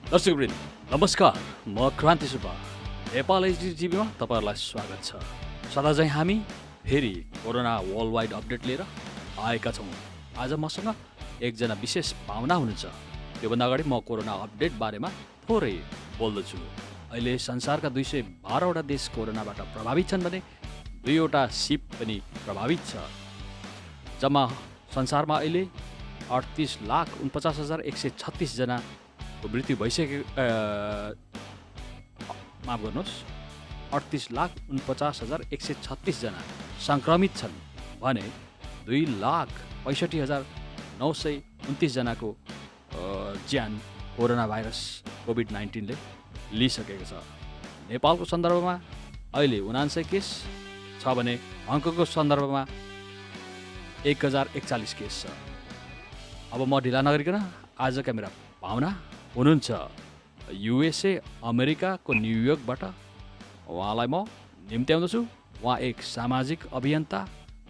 दर्शकवृन्द नमस्कार, म क्रान्ति सुब्बा। नेपाल एचडी टिभीमा तपाईँहरूलाई स्वागत छ। सदाझैँ हामी फेरि कोरोना वर्ल्ड वाइड अपडेट लिएर आएका छौँ। आज मसँग एकजना विशेष पाहुना हुनुहुन्छ। त्योभन्दा अगाडि म कोरोना अपडेट बारेमा थोरै बोल्दछु। अहिले संसारका 212वटा देश कोरोनाबाट प्रभावित छन् भने 2वटा सिप पनि प्रभावित छ। जम्मा संसारमा अहिले 38,49,136 जनाको मृत्यु भइसक्यो। माफ गर्नुहोस्, 38,49,136 जना सङ्क्रमित छन् भने 2,65,929 जनाको ज्यान कोरोना भाइरस कोभिड-19ले लिइसकेको छ। नेपालको सन्दर्भमा अहिले 79 केस छ भने हङकङको सन्दर्भमा 1041 केस छ। अब म ढिला नगरिकन आजका मेरा पाहुना हुनुहुन्छ युएसए अमेरिकाको न्युयोर्कबाट। उहाँलाई म निम्त्याउँदछु। उहाँ एक सामाजिक अभियन्ता,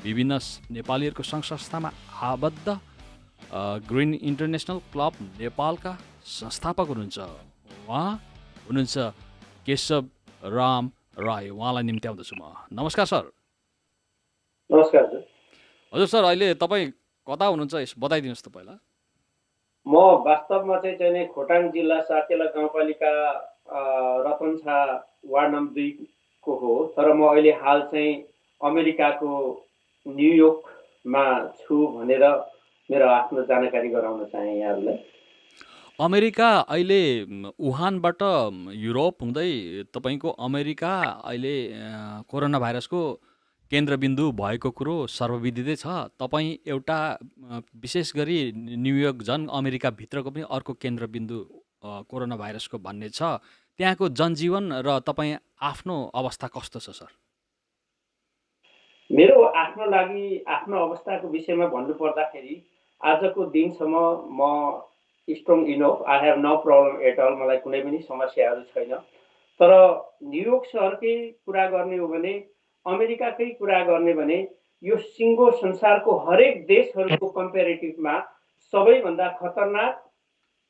विभिन्न नेपालीहरूको सङ्घ संस्थामा आबद्ध, ग्रिन इन्टरनेसनल क्लब नेपालका संस्थापक हुनुहुन्छ। उहाँ हुनुहुन्छ केशव राम राई। उहाँलाई निम्त्याउँदछु म। नमस्कार सर। नमस्कार हजुर सर, अहिले तपाईँ कता हुनुहुन्छ बताइदिनुहोस् त पहिला। म वास्तवमा चाहिँ खोटाङ जिल्ला साकेला गाउँपालिका रतनछा वार्ड नम्बर 2 को हो, तर म अहिले हाल चाहिँ अमेरिकाको न्युयोर्कमा छु भनेर मेरो आफ्नो जानकारी गराउन चाहे यहाँहरूलाई। अमेरिका अहिले वुहानबाट युरोप हुँदै तपाईँको अमेरिका अहिले कोरोना भाइरसको केन्द्रबिन्दु भएको कुरो सर्वविदितै छ। तपाईँ एउटा विशेष गरी न्युयोर्क झन् अमेरिकाभित्रको पनि अर्को केन्द्रबिन्दु कोरोना भाइरसको भन्ने छ। त्यहाँको जनजीवन र तपाईँ आफ्नो अवस्था कस्तो छ सर? मेरो आफ्नो लागि आफ्नो अवस्थाको विषयमा भन्नुपर्दाखेरि आजको दिनसम्म म strong enough, I have no problem at all. मलाई कुनै पनि समस्याहरू छैन। तर न्युयोर्क सहरकै कुरा गर्ने हो भने, अमेरिकाकै कुरा गर्ने भने, यो सिङ्गो संसारको हरेक देशहरूको कम्पेरिटिभमा सबैभन्दा खतरनाक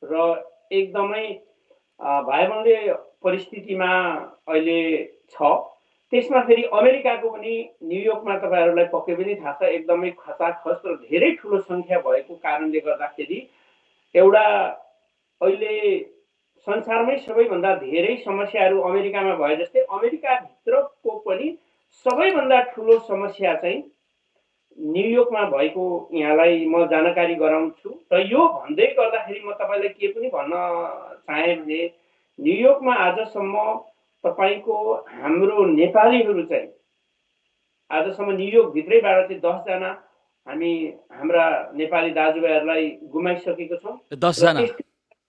र एकदमै भयावह परिस्थितिमा अहिले छ। त्यसमा फेरि अमेरिकाको पनि न्युयोर्कमा तपाईँहरूलाई पक्कै पनि थाहा छ, एकदमै खचाखच र धेरै ठुलो सङ्ख्या भएको कारणले गर्दाखेरि एउटा अहिले संसारमै सबैभन्दा धेरै समस्याहरू अमेरिकामा भए जस्तै अमेरिकाभित्रको पनि सबैभन्दा ठुलो समस्या चाहिँ न्युयोर्कमा भएको यहाँलाई म जानकारी गराउँछु। र यो भन्दै गर्दाखेरि म तपाईँलाई के पनि भन्न चाहेँ भने, न्युयोर्कमा आजसम्म तपाईँको हाम्रो नेपालीहरू चाहिँ आजसम्म न्युयोर्कभित्रैबाट चाहिँ 10 जना हामी हाम्रा नेपाली दाजुभाइहरूलाई गुमाइसकेको छौँ। 10 जना।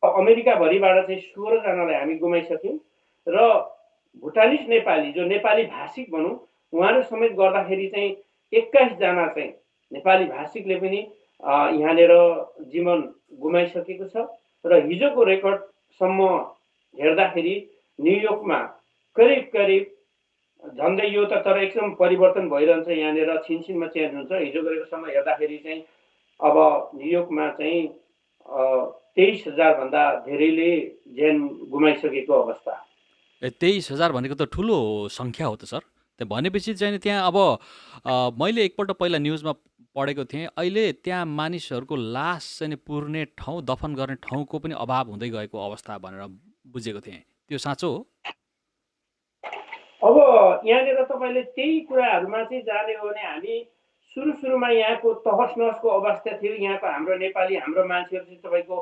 अमेरिकाभरिबाट चाहिँ 16 जनालाई हामी गुमाइसक्यौँ। र भुटानिस नेपाली, जो नेपाली भाषिक भनौँ, उहाँहरू समेत गर्दाखेरि चाहिँ 21 जना चाहिँ नेपाली भाषिकले पनि यहाँनिर जीवन गुमाइसकेको छ। र हिजोको रेकर्डसम्म हेर्दाखेरि न्युयोर्कमा करिब झन्डै, यो त तर एकदम परिवर्तन भइरहन्छ, यहाँनिर छिनछिनमा चेन्ज हुन्छ। हिजोको रेकर्डसम्म हेर्दाखेरि चाहिँ अब न्युयोर्कमा चाहिँ 23,000 भन्दा धेरैले ज्यान गुमाइसकेको अवस्था। 23,000 भनेको त ठुलो सङ्ख्या हो त सर। त्यहाँ भनेपछि चाहिँ त्यहाँ अब मैले एकपल्ट पहिला न्युजमा पढेको थिएँ, अहिले त्यहाँ मानिसहरूको लास चाहिँ पुर्ने ठाउँ, दफन गर्ने ठाउँको पनि अभाव हुँदै गएको अवस्था भनेर बुझेको थिएँ। त्यो साँचो हो? अब यहाँनिर तपाईँले त्यही कुराहरूमा चाहिँ जाने हो भने, हामी सुरुमा यहाँको तहस नहसको अवस्था थियो। यहाँको हाम्रो नेपाली, हाम्रो मान्छेहरू चाहिँ तपाईँको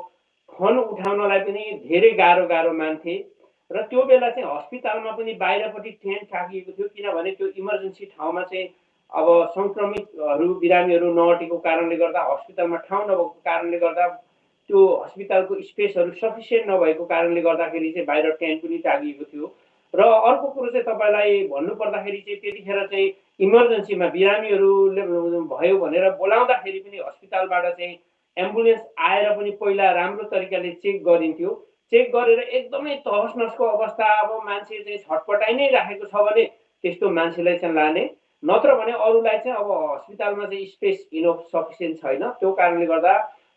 फोन उठाउनलाई पनि धेरै गाह्रो मान्थे। र त्यो बेला चाहिँ हस्पिटलमा पनि बाहिरपट्टि टेन्ट टाकिएको थियो, किनभने त्यो इमर्जेन्सी ठाउँमा चाहिँ अब सङ्क्रमितहरू, बिरामीहरू नअटेको कारणले गर्दा, हस्पिटलमा ठाउँ नभएको कारणले गर्दा, त्यो हस्पिटलको स्पेसहरू सफिसियन्ट नभएको कारणले गर्दाखेरि चाहिँ बाहिर टेन्ट पनि टाकिएको थियो। र अर्को कुरो चाहिँ तपाईँलाई भन्नुपर्दाखेरि चाहिँ त्यतिखेर चाहिँ इमर्जेन्सीमा बिरामीहरूले भयो भनेर बोलाउँदाखेरि पनि हस्पिटलबाट चाहिँ एम्बुलेन्स आएर पनि पहिला राम्रो तरिकाले चेक गरिन्थ्यो। चेक गरेर एकदमै तहस नहसको अवस्था, अब मान्छे चाहिँ छटपटाइ नै राखेको छ भने त्यस्तो मान्छेलाई चाहिँ लाने, नत्र भने अरूलाई चाहिँ अब हस्पिटलमा चाहिँ स्पेस इनफ सफिसियन्ट छैन। त्यो कारणले गर्दा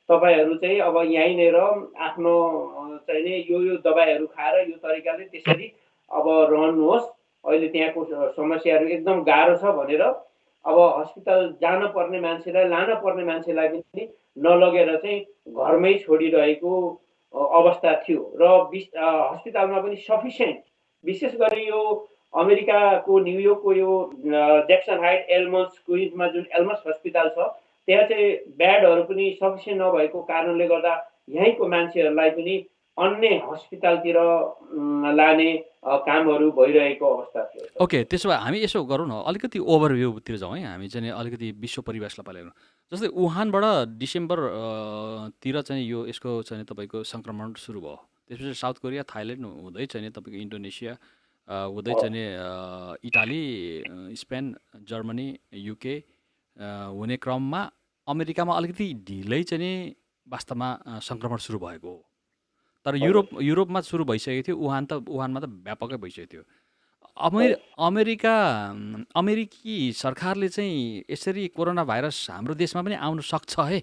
तपाईँहरू चाहिँ अब यहीँनिर आफ्नो चाहिँ नि यो दबाईहरू खाएर यो तरिकाले त्यसरी अब रहनुहोस्, अहिले त्यहाँको समस्याहरू एकदम गाह्रो छ भनेर अब हस्पिटल जान पर्ने मान्छेलाई, लान पर्ने मान्छेलाई पनि नलगेर चाहिँ घरमै छोडिरहेको अवस्था थियो र हस्पिटलमा पनि सफिसियन्ट, विशेष गरी यो अमेरिकाको न्युयोर्कको यो ज्याक्सन हाइट एल्मस क्विन्समा जुन एल्मस हस्पिटल छ त्यहाँ चाहिँ बेडहरू पनि सफिसियन्ट नभएको कारणले गर्दा यहीँको मान्छेहरूलाई पनि अन्य हस्पिटलतिर लाने कामहरू भइरहेको अवस्था थियो। ओके, त्यसो भए हामी यसो गरौँ न, अलिकति ओभरभ्यूतिर जाउँ है, हामी चाहिँ अलिकति विश्व परिवेशलाई पालेर। जस्तै वुहानबाट डिसेम्बर तिर चाहिँ यसको चाहिँ तपाईँको सङ्क्रमण सुरु भयो। त्यसपछि साउथ कोरिया, थाइल्यान्ड हुँदै चाहिँ तपाईँको इन्डोनेसिया हुँदै चाहिँ इटाली, स्पेन, जर्मनी, युके हुने क्रममा अमेरिकामा अलिकति ढिलै चाहिँ वास्तवमा सङ्क्रमण सुरु भएको हो। तर युरोपमा सुरु भइसकेको थियो, वुहानमा त व्यापकै भइसकेको थियो। अमेरिकी सरकारले चाहिँ यसरी कोरोना भाइरस हाम्रो देशमा पनि आउन सक्छ है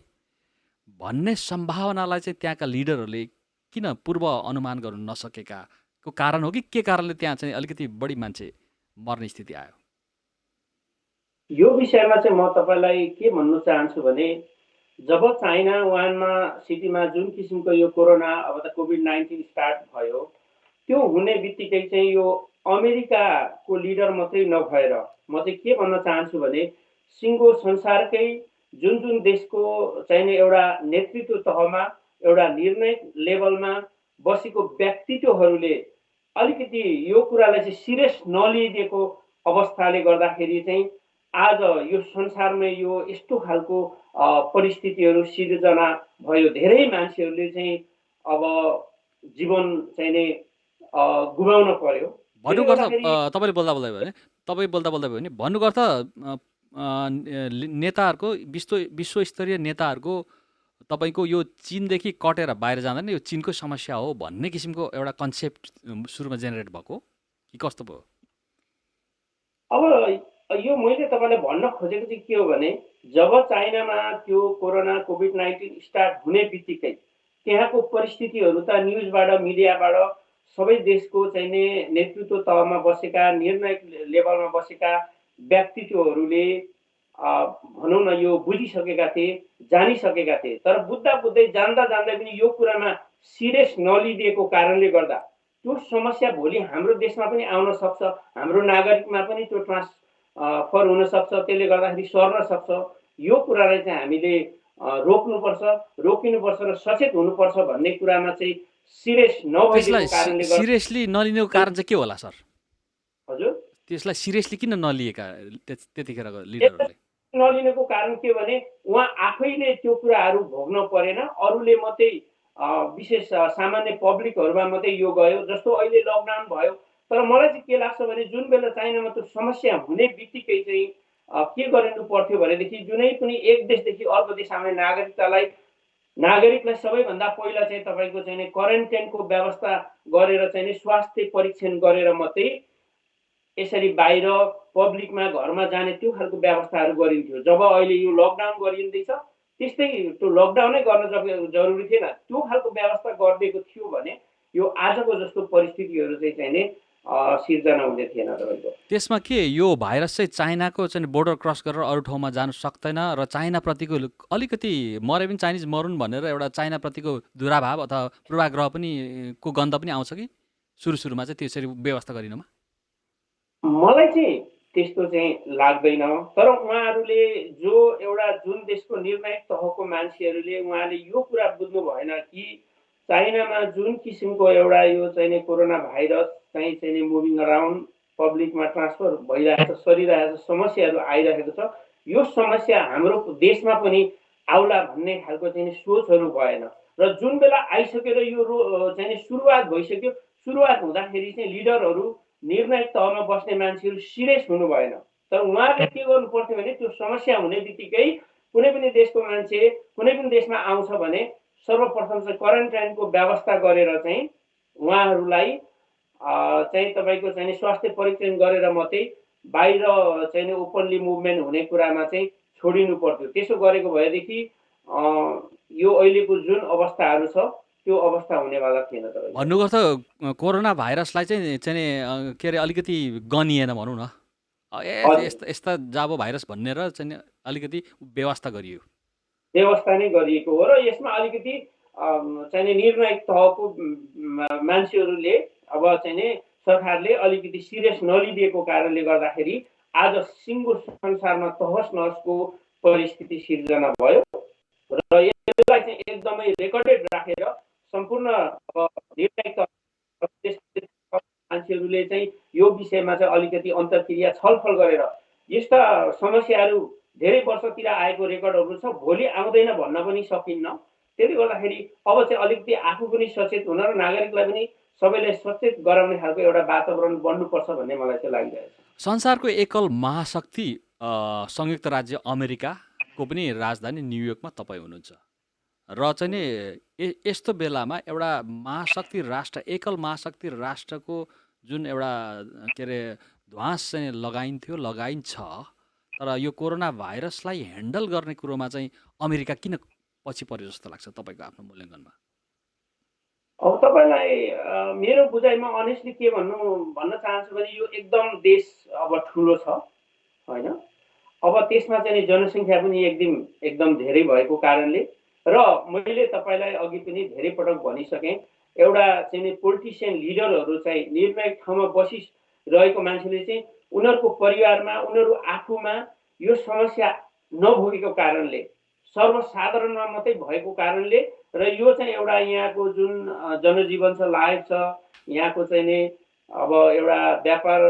भन्ने सम्भावनालाई चाहिँ त्यहाँका लिडरहरूले किन पूर्व अनुमान गर्न नसकेकाको कारण हो कि के कारणले त्यहाँ चाहिँ अलिकति बढी मान्छे मर्ने स्थिति आयो? यो विषयमा चाहिँ म तपाईँलाई के भन्न चाहन्छु भने जब चाइना वुहानमा सिटीमा जुन किसिमको यो कोरोना अब त कोभिड-19 स्टार्ट भयो, त्यो हुने बित्तिकै चाहिँ यो अमेरिकाको लिडर मात्रै नभएर म चाहिँ के भन्न चाहन्छु भने सिङ्गो संसारकै जुन जुन देशको चाहिने एउटा नेतृत्व तहमा एउटा निर्णय लेभलमा बसेको व्यक्तित्वहरूले अलिकति यो कुरालाई चाहिँ सिरियस नलिइदिएको अवस्थाले गर्दाखेरि चाहिँ आज यो संसारमै यो यस्तो खालको परिस्थितिहरू सिर्जना भयो। धेरै मान्छेहरूले चाहिँ अब जीवन चाहिँ नै गुमाउन पर्यो। भन्नुको अर्थ तपाईँ बोल्दा भने भन्नुको अर्थ नेताहरूको विश्वस्तरीय नेताहरूको तपाईँको यो चीनदेखि कटेर बाहिर जाँदैन, यो चीनको समस्या हो भन्ने किसिमको एउटा कन्सेप्ट सुरुमा जेनेरेट भएको कि कस्तो भयो? अब यो मैले तपाईँलाई भन्न खोजेको चाहिँ के हो भने जब चाइनामा त्यो कोरोना कोभिड-19 स्टार्ट हुने बित्तिकै त्यहाँको परिस्थितिहरू त न्युजबाट, मिडियाबाट सबै देशको चाहिने नेतृत्व तहमा बसेका, निर्णायक लेभलमा बसेका व्यक्तित्वहरूले भनौँ न यो बुझिसकेका थिए, जानिसकेका थिए। तर बुझ्दै जान्दा पनि यो कुरामा सिरियस नलिदिएको कारणले गर्दा त्यो समस्या भोलि हाम्रो देशमा पनि आउन सक्छ, हाम्रो नागरिकमा पनि त्यो ट्रान्सफर हुन सक्छ, त्यसले गर्दाखेरि सर्न सक्छ। यो कुरालाई चाहिँ हामीले रोक्नुपर्छ, रोकिनुपर्छ र सचेत हुनुपर्छ भन्ने कुरामा चाहिँ सिरियस नभएको कारणले गर्दा सिरियसली नलिनुको कारण चाहिँ के होला सर? हजुर, त्यसलाई सिरियसली किन नलिएका त्यतिखेरको लिडरहरूले? नलिनुको कारण के भने उहाँ आफैले त्यो कुराहरू भोग्न परेन, अरूले मात्रै विशेष सामान्य पब्लिकहरूमा मात्रै यो गयो। जस्तो अहिले लकडाउन भयो, तर मलाई चाहिँ के लाग्छ भने जुन बेला चाइनामा त्यो समस्या हुने बित्तिकै चाहिँ के गरिनु पर्थ्यो भनेदेखि जुनै पनि एक देशदेखि अर्को देश आउने नागरिकलाई सबैभन्दा पहिला चाहिँ तपाईँको चाहिँ क्वारेन्टाइनको व्यवस्था गरेर चाहिँ स्वास्थ्य परीक्षण गरेर मात्रै यसरी बाहिर पब्लिकमा घरमा जाने त्यो खालको व्यवस्थाहरू गरिन्थ्यो। जब अहिले यो लकडाउन गरिँदैछ त्यस्तै त्यो लकडाउनै गर्न जरुरी थिएन, त्यो खालको व्यवस्था गरिदिएको थियो भने यो आजको जस्तो परिस्थितिहरू चाहिँ सिर्जना हुने थिएन। तपाईँको त्यसमा के यो भाइरस चाहिँ चाइनाको चाहिँ बोर्डर क्रस गरेर अरू ठाउँमा जान सक्दैन र चाइनाप्रतिको अलिकति मरे पनि चाइनिज मरुन् भनेर एउटा चाइनाप्रतिको दुराभाव अथवा पूर्वाग्रह पनि को गन्ध पनि आउँछ कि सुरुमा चाहिँ त्यसरी व्यवस्था गरिनमा? मलाई चाहिँ त्यस्तो चाहिँ लाग्दैन। तर उहाँहरूले जो एउटा जुन देशको निर्णायक तहको मान्छेहरूले उहाँले यो कुरा बुझ्नु भएन कि चाइनामा जुन किसिमको एउटा यो चाहिँ कोरोना भाइरस चाहिँ मुभिङ अराउन्ड पब्लिकमा ट्रान्सफर भइरहेको छ, सरिरहेको छ, समस्याहरू आइरहेको छ। यो समस्या हाम्रो देशमा पनि आउला भन्ने खालको चाहिँ सोचहरू भएन र जुन बेला आइसकेर यो चाहिँ सुरुवात भइसक्यो, सुरुवात हुँदाखेरि चाहिँ लिडरहरू निर्णायक तहमा बस्ने मान्छेहरू सिरियस हुनु भएन। तर उहाँले के गर्नु पर्थ्यो भने त्यो समस्या हुने बित्तिकै कुनै पनि देशको मान्छे कुनै पनि देशमा आउँछ भने सर्वप्रथम चाहिँ क्वारेन्टाइनको व्यवस्था गरेर चाहिँ उहाँहरूलाई चाहिँ तपाईँको चाहिँ स्वास्थ्य परीक्षण गरेर मात्रै बाहिर चाहिँ ओपनली मुभमेन्ट हुने कुरामा चाहिँ छोडिनु पर्थ्यो। त्यसो गरेको भएदेखि यो अहिलेको जुन अवस्थाहरू छ त्यो अवस्था हुनेवाला थिएन तपाईँले। भन्नुको अर्थ कोरोना भाइरसलाई चाहिँ चाहिँ के अरे अलिकति गनिएन भनौँ न। हजुर, यस्ता यस्ता जाबो भाइरस भनेर चाहिँ अलिकति व्यवस्था गरियो। व्यवस्था नै गरिएको हो र यसमा अलिकति चाहिँ नि निर्णायक तहको मान्छेहरूले अब चाहिँ नि सरकारले अलिकति सिरियस नलिदिएको कारणले गर्दाखेरि आज सिङ्गो संसारमा तहस नहसको परिस्थिति सिर्जना भयो र यसलाई चाहिँ एकदमै रेकर्डेड राखेर सम्पूर्ण अब निर्णायक तह मान्छेहरूले चाहिँ यो विषयमा चाहिँ अलिकति अन्तर्क्रिया छलफल गरेर यस्ता समस्याहरू धेरै वर्षतिर आएको रेकर्डहरू छ, भोलि आउँदैन भन्न पनि सकिन्न। त्यसले गर्दाखेरि अब चाहिँ अलिकति आफू पनि सचेत हुन र नागरिकलाई पनि सबैलाई सचेत गराउने खालको एउटा वातावरण बन्नुपर्छ भन्ने मलाई चाहिँ लागिरहेको छ। संसारको एकल महाशक्ति संयुक्त राज्य अमेरिकाको पनि राजधानी न्युयोर्कमा तपाईँ हुनुहुन्छ र चाहिँ नि यस्तो बेलामा एउटा महाशक्ति राष्ट्र, एकल महाशक्ति राष्ट्रको जुन एउटा के अरे ध्वास चाहिँ लगाइन्छ, तर यो कोरोना भाइरसलाई ह्यान्डल गर्ने कुरोमा चाहिँ अमेरिका किन पछि पर्यो जस्तो लाग्छ तपाईँको आफ्नो मूल्याङ्कनमा? अब तपाईँलाई मेरो बुझाइमा अनेस्टली के भन्न चाहन्छु भने यो एकदम देश अब ठुलो छ होइन। अब त्यसमा चाहिँ जनसङ्ख्या पनि एकदम धेरै भएको कारणले र मैले तपाईँलाई अघि पनि धेरै पटक भनिसकेँ, एउटा चाहिँ पोलिटिसियन लिडरहरू चाहिँ निर्णायक ठाउँमा बसिरहेको मान्छेले चाहिँ उनीहरूको परिवारमा उनीहरू आफूमा यो समस्या नभोगेको कारणले, सर्वसाधारणमा मात्रै भएको कारणले र यो चाहिँ एउटा यहाँको जुन जनजीवन छ, लाइफ छ, यहाँको चाहिँ नि अब एउटा व्यापार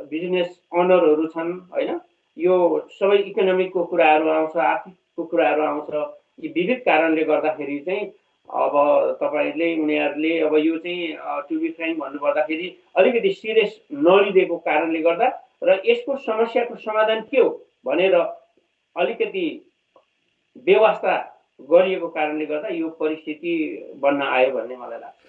बिजनेस अनरहरू छन् होइन, यो सबै इकोनोमिकको कुराहरू आउँछ, आर्थिकको कुराहरू आउँछ। यी विविध कारणले गर्दाखेरि चाहिँ अब तपाईँले उनीहरूले अब यो चाहिँ टु बी फ्रेङ्क भन्नुपर्दाखेरि अलिकति सिरियस नलिदिएको कारणले गर्दा र यसको समस्याको समाधान के हो भनेर अलिकति व्यवस्था गरिएको कारणले गर्दा यो परिस्थिति बन्न आयो भन्ने मलाई लाग्छ।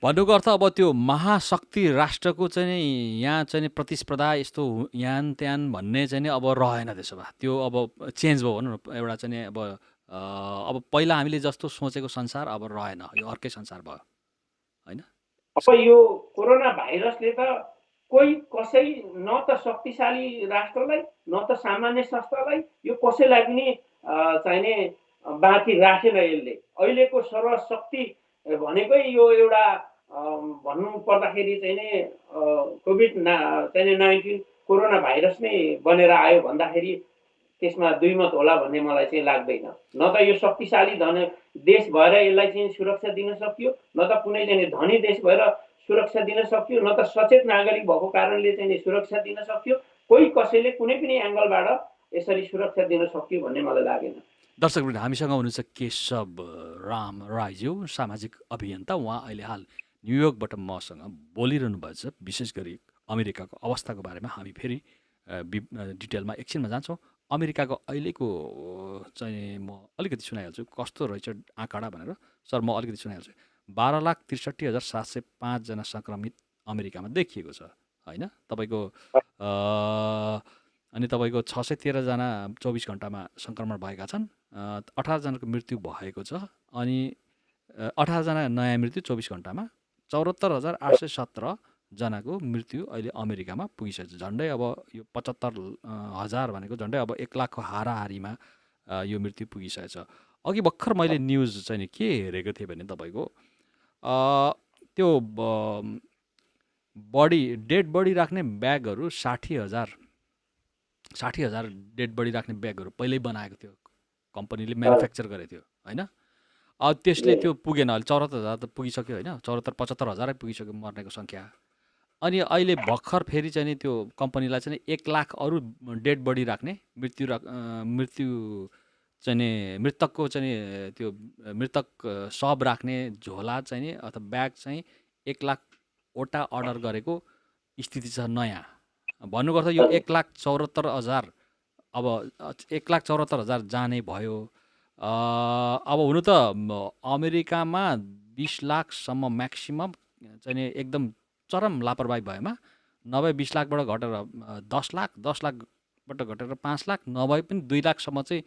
भन्नुको अर्थ अब त्यो महाशक्ति राष्ट्रको चाहिँ नि यहाँ चाहिँ नि प्रतिस्पर्धा यस्तो यान त्यान भन्ने चाहिँ नि अब रहेन, त्यसो भए त्यो अब चेन्ज भयो भनौँ न। एउटा चाहिँ नि अब पहिला हामीले जस्तो सोचेको संसार अब रहेन, यो अर्कै संसार भयो होइन। अब यो कोरोना भाइरसले त कोही कसै न त शक्तिशाली राष्ट्रलाई न त सामान्य संस्थालाई यो कसैलाई पनि चाहिने बाँकी राखेन। यसले अहिलेको सर्वशक्ति भनेकै यो एउटा भन्नु पर्दाखेरि चाहिँ नि कोभिड-19 कोरोना भाइरस नै बनेर आयो भन्दाखेरि त्यसमा दुई मत होला भन्ने मलाई चाहिँ लाग्दैन। न त यो शक्तिशाली देश भएर यसलाई चाहिँ सुरक्षा दिन सकियो, न त कुनै चाहिँ धनी देश भएर सुरक्षा दिन सकियो, न त सचेत नागरिक भएको कारणले चाहिँ सुरक्षा दिन सकियो। कोही कसैले कुनै पनि एङ्गलबाट यसरी सुरक्षा दिन सकियो भन्ने मलाई लागेन। दर्शकवृन्द, हामीसँग हुनुहुन्छ केशव राम राईज्यू, सामाजिक अभियन्ता। उहाँ अहिले हाल न्युयोर्कबाट मसँग बोलिरहनु भएको छ। विशेष गरी अमेरिकाको अवस्थाको बारेमा हामी फेरि डिटेलमा एकछिनमा जान्छौँ। अमेरिकाको अहिलेको चाहिँ म अलिकति सुनाइहाल्छु कस्तो रहेछ आँकडा भनेर। सर, म अलिकति सुनाइहाल्छु। 12,63,705 जना सङ्क्रमित अमेरिकामा देखिएको छ होइन। तपाईँको अनि तपाईँको 613 जना 24 घन्टामा सङ्क्रमण भएका छन्। 18 जनाको मृत्यु भएको छ अनि 18 जना नयाँ मृत्यु 24 घन्टामा। 74,817 जनाको मृत्यु अहिले अमेरिकामा पुगिसकेको छ। झन्डै अब यो 75,000 भनेको झन्डै अब 1 लाखको हाराहारीमा यो मृत्यु पुगिसकेको छ। अघि भर्खर मैले न्युज चाहिँ नि के हेरेको थिएँ भने तपाईँको त्यो डेड बडी राख्ने ब्यागहरू 60,000 डेड बडी राख्ने ब्यागहरू पहिल्यै बनाएको थियो, कम्पनीले म्यानुफ्याक्चर गरेको थियो होइन। अब त्यसले त्यो पुगेन, अहिले 74,000 त पुगिसक्यो होइन। 75,000 पुगिसक्यो मर्नेको सङ्ख्या। अनि अहिले भर्खर फेरि चाहिँ नि त्यो कम्पनीलाई चाहिँ 1 लाख अरू डेड बडी राख्ने मृत्यु चाहिँ नि मृतकको चाहिँ नि त्यो मृतक शव राख्ने झोला चाहिँ नि अथवा ब्याग चाहिँ 1 लाखवटा अर्डर गरेको स्थिति छ नयाँ। भन्नुको अर्थ यो 1,74,000 अब 1,74,000 जाने भयो। अब हुनु त अमेरिकामा 20 लाखसम्म म्याक्सिमम चाहिँ नि एकदम चरम लापरवाही भएमा नभए 20 लाखबाट घटेर 10 लाख, 10 लाखबाट घटेर 5 लाख, नभए पनि 2 लाखसम्म चाहिँ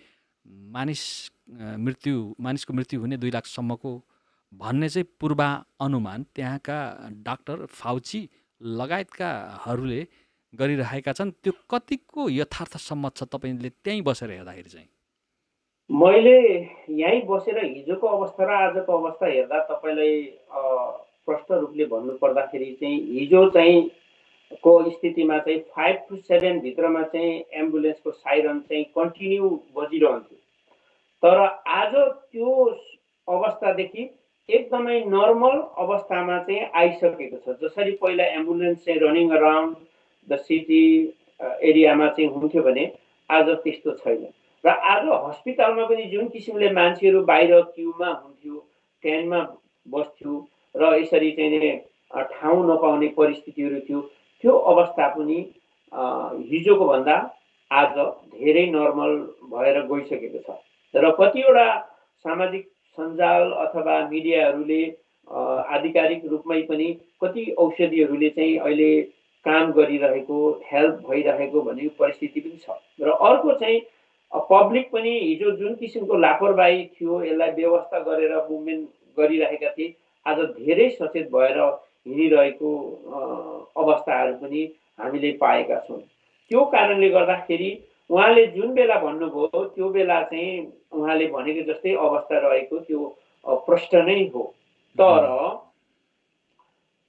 मानिस मानिसको मृत्यु हुने 2 लाखसम्मको भन्ने चाहिँ पूर्वानुमान त्यहाँका डाक्टर फाउची लगायतकाहरूले गरिरहेका छन्। त्यो कतिको यथार्थ सम्मत छ तपाईँले त्यहीँ बसेर हेर्दाखेरि चाहिँ? मैले यहीँ बसेर हिजोको अवस्था र आजको अवस्था हेर्दा तपाईँलाई प्रष्ट रूपले भन्नुपर्दाखेरि चाहिँ हिजो चाहिँ को स्थितिमा चाहिँ 5 to 7 भित्रमा चाहिँ एम्बुलेन्सको साइरन चाहिँ कन्टिन्यू बजिरहन्थ्यो। तर आज त्यो अवस्थादेखि एकदमै नर्मल अवस्थामा चाहिँ आइसकेको छ। जसरी पहिला एम्बुलेन्स चाहिँ रनिङ अराउन्ड द सिटी एरियामा चाहिँ हुन्थ्यो भने आज त्यस्तो छैन। र आज हस्पिटलमा पनि जुन किसिमले मान्छेहरू बाहिर क्युमा हुन्थ्यो, ट्रेनमा बस्थ्यो र यसरी चाहिँ ठाउँ नपाउने परिस्थितिहरू थियो, त्यो अवस्था पनि हिजोको भन्दा आज धेरै नर्मल भएर गइसकेको छ। र कतिवटा सामाजिक सञ्जाल अथवा मिडियाहरूले आधिकारिक रूपमै पनि कति औषधिहरूले चाहिँ अहिले काम गरिरहेको, हेल्प भइरहेको भन्ने परिस्थिति पनि छ। र अर्को चाहिँ पब्लिक पनि हिजो जुन किसिमको लापरवाही थियो, यसलाई व्यवस्था गरेर मुभमेन्ट गरिरहेका थिए, आज धेरै सचेत भएर हिँडिरहेको अवस्थाहरू पनि हामीले पाएका छौँ। त्यो कारणले गर्दाखेरि उहाँले जुन बेला भन्नुभयो त्यो बेला चाहिँ उहाँले भनेको जस्तै अवस्था रहेको त्यो प्रष्ट नै हो। तर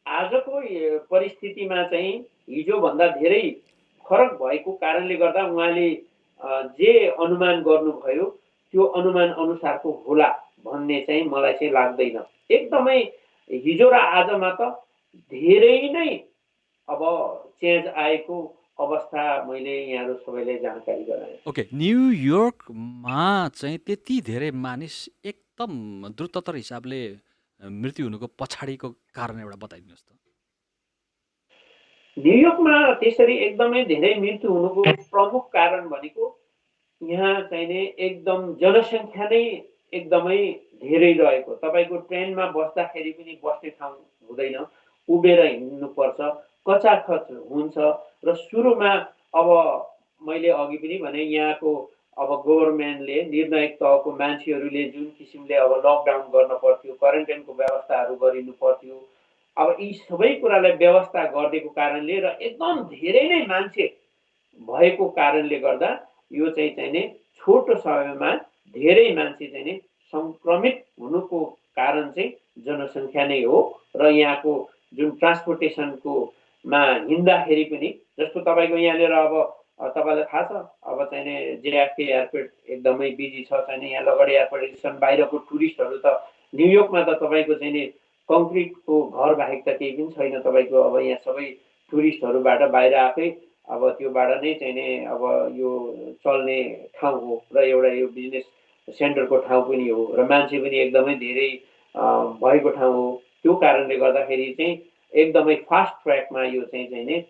आजको परिस्थितिमा चाहिँ हिजोभन्दा धेरै फरक भएको कारणले गर्दा उहाँले जे अनुमान गर्नुभयो त्यो अनुमान अनुसारको होला भन्ने चाहिँ मलाई चाहिँ लाग्दैन। एकदमै हिजो र आजमा त धेरै नै अब चेन्ज आएको अवस्था मैले यहाँहरू सबैलाई जानकारी गराएँ। ओके, न्युयोर्कमा चाहिँ त्यति धेरै मानिस एकदम द्रुततर हिसाबले मृत्यु हुनुको पछाडिको कारण एउटा बताइदिनुहोस् त। न्युयोर्कमा त्यसरी एकदमै धेरै मृत्यु हुनुको प्रमुख कारण भनेको यहाँ चाहिने एकदम जनसङ्ख्या नै एकदमै धेरै रहेको। तपाईँको ट्रेनमा बस्दाखेरि पनि बस्ने ठाउँ हुँदैन, उभिएर हिँड्नुपर्छ, कचाखच हुन्छ। र सुरुमा अब मैले अघि पनि भने यहाँको अब गभर्मेन्टले निर्णायक तहको मान्छेहरूले जुन किसिमले अब लकडाउन गर्न पर्थ्यो, क्वारेन्टाइनको व्यवस्थाहरू गरिनु पर्थ्यो, अब यी सबै कुरालाई व्यवस्था गरिदिएको कारणले र एकदम धेरै नै मान्छे भएको कारणले गर्दा यो चाहिँ छोटो समयमा धेरै मान्छे चाहिँ सङ्क्रमित हुनुको कारण चाहिँ जनसङ्ख्या नै हो। र यहाँको जुन ट्रान्सपोर्टेसनको मा हिँड्दाखेरि पनि जस्तो तपाईँको यहाँनिर अब तपाईँलाई थाहा छ अब चाहिँ जेएफके एयरपोर्ट एकदमै बिजी छ। चाहिँ यहाँ लगडे एयरपोर्ट बाहिरको टुरिस्टहरू त न्युयोर्कमा त तपाईँको चाहिँ कङ्क्रिटको घर बाहेक त केही पनि छैन। तपाईँको अब यहाँ सबै टुरिस्टहरूबाट बाहिर आएकै अब त्योबाट नै चाहिँ अब यो चल्ने ठाउँ हो र एउटा यो बिजनेस सेन्टरको ठाउँ पनि हो र मान्छे पनि एकदमै धेरै भएको ठाउँ हो। त्यो कारणले गर्दाखेरि चाहिँ एकदमै फास्ट ट्र्याकमा यो चाहिँ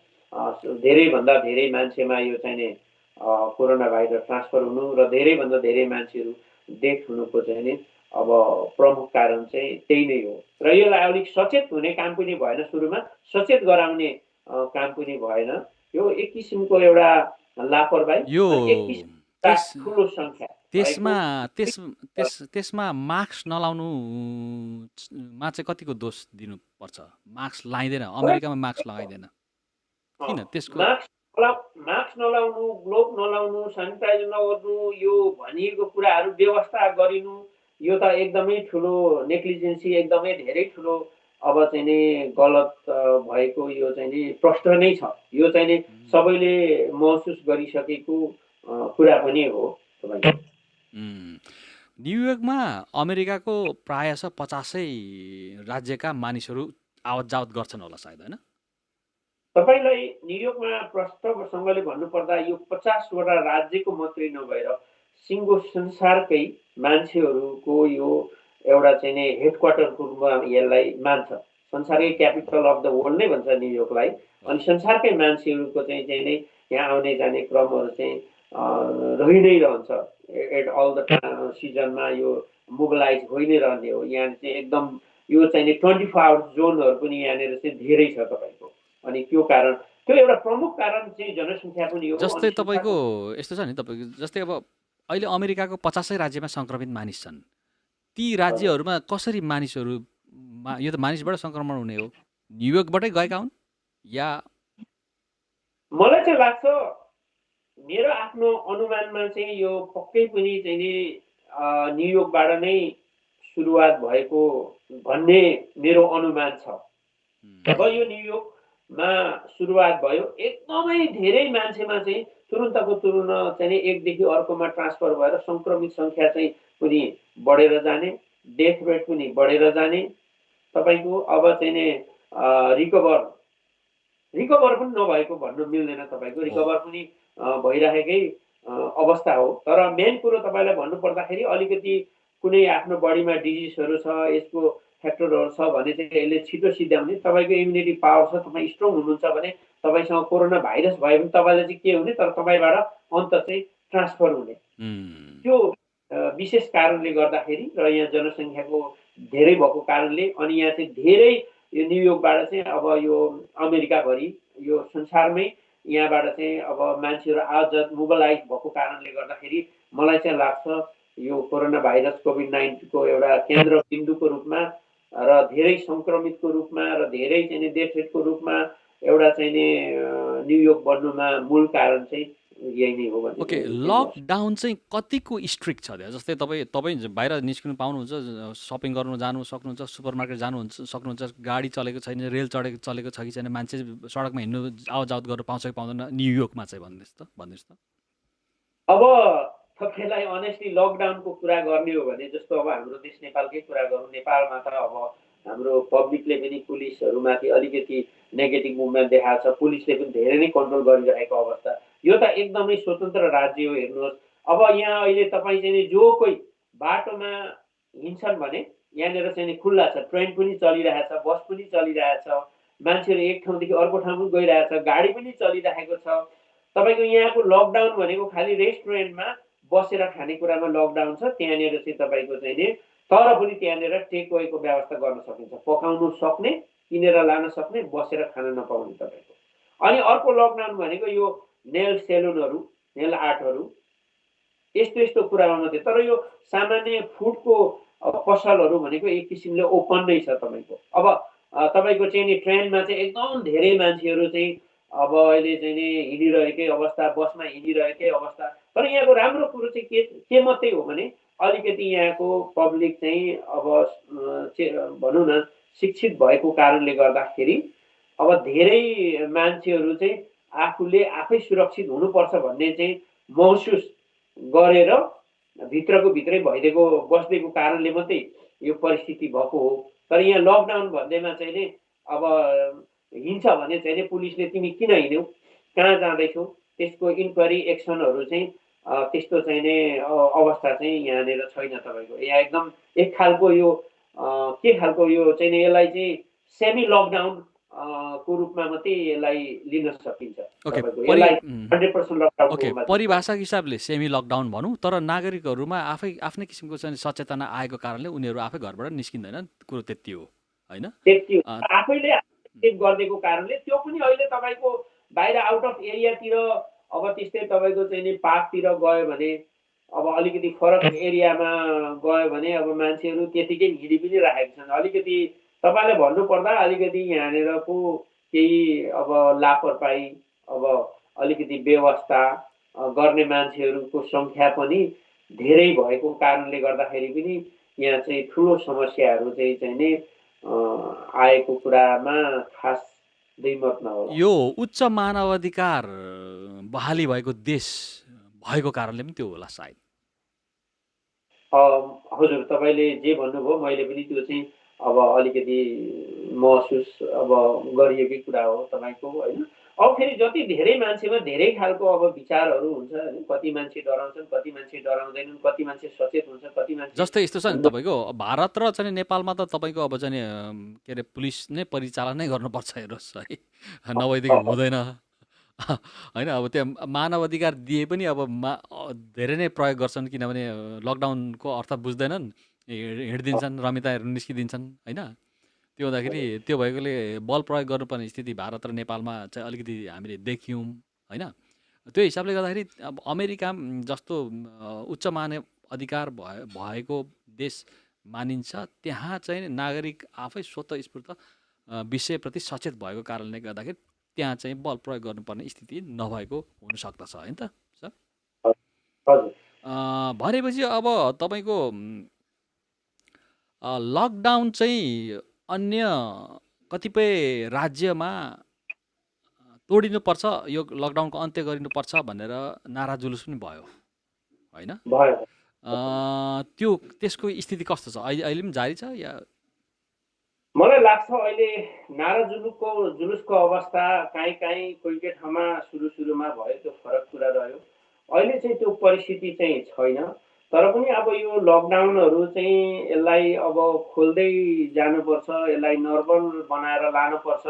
धेरैभन्दा धेरै मान्छेमा यो चाहिँ कोरोना भाइरस ट्रान्सफर हुनु र धेरैभन्दा धेरै मान्छेहरू डेथ हुनुको चाहिँ अब प्रमुख कारण चाहिँ त्यही नै हो। र यसलाई अलिक सचेत हुने काम पनि भएन, सुरुमा सचेत गराउने काम पनि भएन। यो एक किसिमको एउटा लापरवाही, यो एक किसिमको ठुलो सङ्ख्या त्यसमा मास्क नलाउनुमा चाहिँ कतिको दोष दिनुपर्छ? मास्क लगाइँदैन, अमेरिकामा मास्क लगाइँदैन, किन त्यसको? मास्क नलाउनु, ग्लोभ नलाउनु, सेनिटाइजर नगर्नु, यो भनिएको कुराहरू व्यवस्था गरिनु, यो त एकदमै ठुलो नेग्लिजेन्सी, एकदमै धेरै ठुलो अब चाहिँ नि गलत भएको यो चाहिँ नि प्रश्न नै छ। यो चाहिँ नि सबैले महसुस गरिसकेको कुरा पनि हो। न्युयोर्कमा अमेरिकाको प्रायः 50 राज्यका मानिसहरू आवत जावत गर्छन् होला सायद, होइन? तपाईँलाई न्युयोर्कमा प्रष्टसँगले भन्नुपर्दा यो 50वटा राज्यको मात्रै नभएर सिङ्गो संसारकै मान्छेहरूको यो एउटा चाहिँ नि हेडक्वार्टरको रूपमा यसलाई मान्छ। संसारकै क्यापिटल अफ द वर्ल्ड नै भन्छ न्युयोर्कलाई। अनि संसारकै मान्छेहरूको चाहिँ नै यहाँ आउने जाने क्रमहरू चाहिँ रहि नै रहन्छ। एट अल द सिजनमा यो मोबिलाइज भइ नै रहने हो। यहाँ चाहिँ एकदम यो चाहिँ 24 आवर्स जोनहरू पनि यहाँनिर चाहिँ धेरै छ तपाईँको। अनि त्यो कारण, त्यो एउटा प्रमुख कारण चाहिँ जनसङ्ख्या पनि हो। जस्तै तपाईँको यस्तो छ नि, तपाईँको जस्तै अब अहिले अमेरिकाको 50 राज्यमा सङ्क्रमित मानिस छन्। ती राज्यहरूमा कसरी यो त मानिसबाट सङ्क्रमण हुने हो, न्युयोर्कबाटै गएका हुन् या मलाई चाहिँ लाग्छ, मेरो आफ्नो अनुमानमा चाहिँ यो पक्कै पनि चाहिँ नि न्युयोर्कबाट नै सुरुवात भएको भन्ने मेरो अनुमान छ। जब यो न्युयोर्कमा सुरुवात भयो, एकदमै धेरै मान्छेमा चाहिँ तुरुन्तको तुरुन्त चाहिँ एकदेखि अर्कोमा ट्रान्सफर भएर सङ्क्रमित सङ्ख्या चाहिँ पनि बढेर जाने, डेथ रेट पनि बढेर जाने, तपाईँको अब चाहिँ नि रिकभर रिकभर पनि नभएको भन्नु मिल्दैन, तपाईँको हो रिकभर पनि भइरहेकै अवस्था हो। तर मेन कुरो तपाईँलाई भन्नुपर्दाखेरि अलिकति कुनै आफ्नो बडीमा डिजिजहरू छ, यसको फ्याक्टरहरू छ भने चाहिँ यसले छिटो सिद्ध्याउने, तपाईँको इम्युनिटी पावर छ, तपाईँ स्ट्रङ हुनुहुन्छ भने तपाईँसँग कोरोना भाइरस भयो भने तपाईँलाई चाहिँ के हुने, तर तपाईँबाट अन्त चाहिँ ट्रान्सफर हुने, उम्, त्यो विशेष कारणले गर्दाखेरि र यहाँ जनसङ्ख्याको धेरै भएको कारणले, अनि यहाँ चाहिँ धेरै यो न्युयोर्कबाट चाहिँ अब यो अमेरिकाभरि यो संसारमै यहाँबाट चाहिँ अब मान्छेहरू आजत मोबिलाइज भएको कारणले गर्दाखेरि मलाई चाहिँ लाग्छ यो कोरोना भाइरस कोभिड-19को एउटा केन्द्र बिन्दुको रूपमा र धेरै सङ्क्रमितको रूपमा र धेरै चाहिँ डेथ रेटको रूपमा एउटा चाहिँ नि न्युयोर्क बन्नुमा मूल कारण चाहिँ यही नै हो भन्ने ओके, चाहिँ म लकडाउन चाहिँ कतिको स्ट्रिक्ट छ त्यहाँ? जस्तै तपाईँ बाहिर निस्किनु पाउनुहुन्छ, सपिङ गर्नु जानु सक्नुहुन्छ, सुपरमार्केट सक्नुहुन्छ, गाडी चलेको छैन, रेल चलेको छ कि छैन, मान्छे सडकमा हिँड्नु आवत गर्नु पाउँछ कि पाउँदैन न्युयोर्कमा चाहिँ भन्नुहोस् त। अब तपाईँलाई अनेस्टली लकडाउनको कुरा गर्ने हो भने, जस्तो अब हाम्रो देश नेपालकै कुरा गरौँ, नेपालमा त अब हाम्रो पब्लिकले पनि पुलिसहरूमाथि अलिकति नेगेटिभ मुभमेन्ट देखाएको छ, पुलिसले पनि धेरै नै कन्ट्रोल गरिरहेको अवस्था। यो त एकदमै स्वतन्त्र राज्य हो, हेर्नुहोस्। अब यहाँ अहिले तपाईँ चाहिँ नि जो कोही बाटोमा हिँड्छन् भने यहाँनिर चाहिँ नि खुल्ला छ, ट्रेन पनि चलिरहेछ, बस पनि चलिरहेछ, मान्छेहरू एक ठाउँदेखि अर्को ठाउँ पनि गइरहेछ, गाडी पनि चलिरहेको छ। तपाईँको यहाँको लकडाउन भनेको खालि रेस्टुरेन्टमा बसेर खानेकुरामा लकडाउन छ, त्यहाँनिर चाहिँ तपाईँको चाहिँ नि तर पनि त्यहाँनिर टेक अवेको व्यवस्था गर्न सकिन्छ, पकाउनु सक्ने, किनेर लान सक्ने, बसेर खान नपाउने तपाईँको। अनि अर्को लकडाउन भनेको यो नेल सेलुनहरू, नेल आर्टहरू, यस्तो यस्तो कुरामा मात्रै। तर यो सामान्य फुडको पसलहरू भनेको एक किसिमले ओपन नै छ तपाईँको। अब तपाईँको चाहिँ नि ट्रेनमा चाहिँ एकदम धेरै मान्छेहरू चाहिँ अब अहिले चाहिँ नि हिँडिरहेकै अवस्था, बसमा हिँडिरहेकै अवस्था। तर यहाँको राम्रो कुरो चाहिँ के मात्रै हो भने अलिकति यहाँको पब्लिक चाहिँ अब भनौँ न शिक्षित भएको कारणले गर्दाखेरि अब धेरै मान्छेहरू चाहिँ आफूले आफै सुरक्षित हुनुपर्छ भन्ने चाहिँ महसुस गरेर भित्रको भित्रै भइदिएको बस्दिएको कारणले मात्रै यो परिस्थिति भएको हो। तर यहाँ लकडाउन भन्दैमा चाहिँ नि अब हिँड्छ भने चाहिँ नि पुलिसले तिमी किन हिँड्यौ, कहाँ जाँदैछौ, त्यसको इन्क्वायरी एक्सनहरू चाहिँ त्यस्तो चाहिँ नि अवस्था चाहिँ यहाँनिर छैन तपाईँको। यहाँ एकदम एक खालको यो के खालको यो चाहिँ नि यसलाई चाहिँ सेमी लकडाउन को रूपमा मात्रै यसलाई लिन सकिन्छ ओके, तपाईँको। यसलाई 100% लकडाउनको ओके, रूपमा परिभाषाको हिसाबले सेमी लकडाउन भनौँ, तर नागरिकहरूमा आफ्नै किसिमको चाहिँ सचेतना आएको कारणले उनीहरू आफै घरबाट निस्किँदैन, कुरो त्यति हो होइन? त्यति आफैले चेक गरिदिएको कारणले त्यो पनि अहिले तपाईँको बाहिर आउट अफ एरियातिर अब त्यस्तै तपाईँको चाहिँ नि पार्कतिर गयो भने, अब अलिकति फरक एरियामा गयो भने अब मान्छेहरू त्यतिकै हिँडी पनि राखेका छन्। अलिकति तपाईँलाई भन्नुपर्दा अलिकति यहाँनिरको केही अब लापरवाही, अब अलिकति बेवास्ता गर्ने मान्छेहरूको सङ्ख्या पनि धेरै भएको कारणले गर्दाखेरि पनि यहाँ चाहिँ ठुलो समस्याहरू चाहिँ नि आएको कुरामा खास दुईमत नहोला। यो उच्च मानवाधिकार बहाली भएको देश भएको कारणले पनि त्यो होला सायद। हजुर, तपाईँले जे भन्नुभयो मैले पनि त्यो चाहिँ अब अलिकति महसुस अब गरिएकै कुरा हो तपाईँको होइन। अब फेरि जति धेरै मान्छेमा धेरै खालको अब विचारहरू हुन्छ होइन, कति मान्छे डराउँछन्, कति मान्छे डराउँदैनन्, कति मान्छे सचेत हुन्छ, कति मान्छे जस्तै यस्तो छ नि तपाईँको भारत र चाहिँ नेपालमा त तपाईँको अब चाहिँ के अरे पुलिस नै परिचालन नै गर्नुपर्छ हेर्नुहोस् है, नभएदेखि हुँदैन होइन। अब त्यहाँ मानव अधिकार दिए पनि अब धेरै नै प्रयोग गर्छन्, किनभने लकडाउनको अर्थ बुझ्दैनन्, हिँडिदिन्छन्, रमिताहरू निस्किदिन्छन् होइन। त्यो हुँदाखेरि त्यो भएकोले बल प्रयोग गर्नुपर्ने स्थिति भारत र नेपालमा चाहिँ अलिकति हामीले देख्यौँ होइन। त्यो हिसाबले गर्दाखेरि अब अमेरिका जस्तो उच्च मानव अधिकार भएको देश मानिन्छ, त्यहाँ चाहिँ नागरिक आफै स्वतःस्फूर्त विषयप्रति सचेत भएको कारणले गर्दाखेरि त्यहाँ चाहिँ बल प्रयोग गर्नुपर्ने स्थिति नभएको हुनसक्दछ होइन त सर? हजुर। भनेपछि अब तपाईँको लकडाउन चाहिँ अन्य कतिपय राज्यमा तोडिनुपर्छ, यो लकडाउनको अन्त्य गरिनुपर्छ भनेर नारा जुलुस पनि भयो होइन? भयो। त्यो त्यसको स्थिति कस्तो छ? अहिले अहिले पनि जारी छ या? मलाई लाग्छ अहिले नारा जुलुसको अवस्था काहीँ काहीँ कोही कोही ठाउँमा सुरुमा भयो, त्यो फरक कुरा रह्यो। अहिले चाहिँ त्यो परिस्थिति चाहिँ छैन। तर पनि अब यो लकडाउनहरू चाहिँ यसलाई अब खोल्दै जानुपर्छ, यसलाई नर्मल बनाएर लानुपर्छ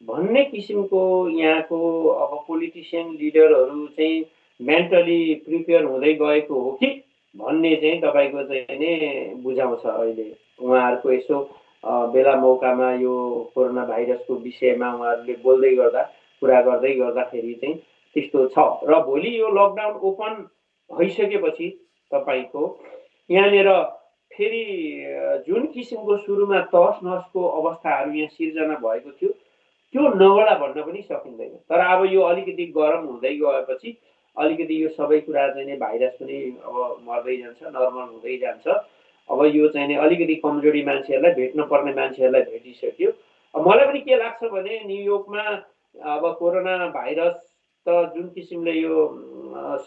भन्ने किसिमको यहाँको अब पोलिटिसियन लिडरहरू चाहिँ मेन्टली प्रिपेयर हुँदै गएको हो कि भन्ने चाहिँ तपाईँको चाहिँ नि बुझाउँछ अहिले। उहाँहरूको यसो बेला मौकामा यो कोरोना भाइरसको विषयमा उहाँहरूले बोल्दै गर्दा, कुरा गर्दै गर्दाखेरि चाहिँ त्यस्तो छ। र भोलि यो लकडाउन ओपन भइसकेपछि तपाईँको यहाँनिर फेरि जुन किसिमको सुरुमा तहस नहसको अवस्थाहरू यहाँ सिर्जना भएको थियो त्यो नहोला भन्न पनि सकिँदैन। तर अब यो अलिकति गरम हुँदै गएपछि अलिकति यो सबै कुरा चाहिँ नि भाइरस पनि अब मर्दै जान्छ, नर्मल हुँदै जान्छ। अब यो चाहिँ नि अलिकति कमजोरी मान्छेहरूलाई, भेट्न पर्ने मान्छेहरूलाई भेटिसक्यो। मलाई पनि के लाग्छ भने न्युयोर्कमा अब कोरोना भाइरस त जुन किसिमले यो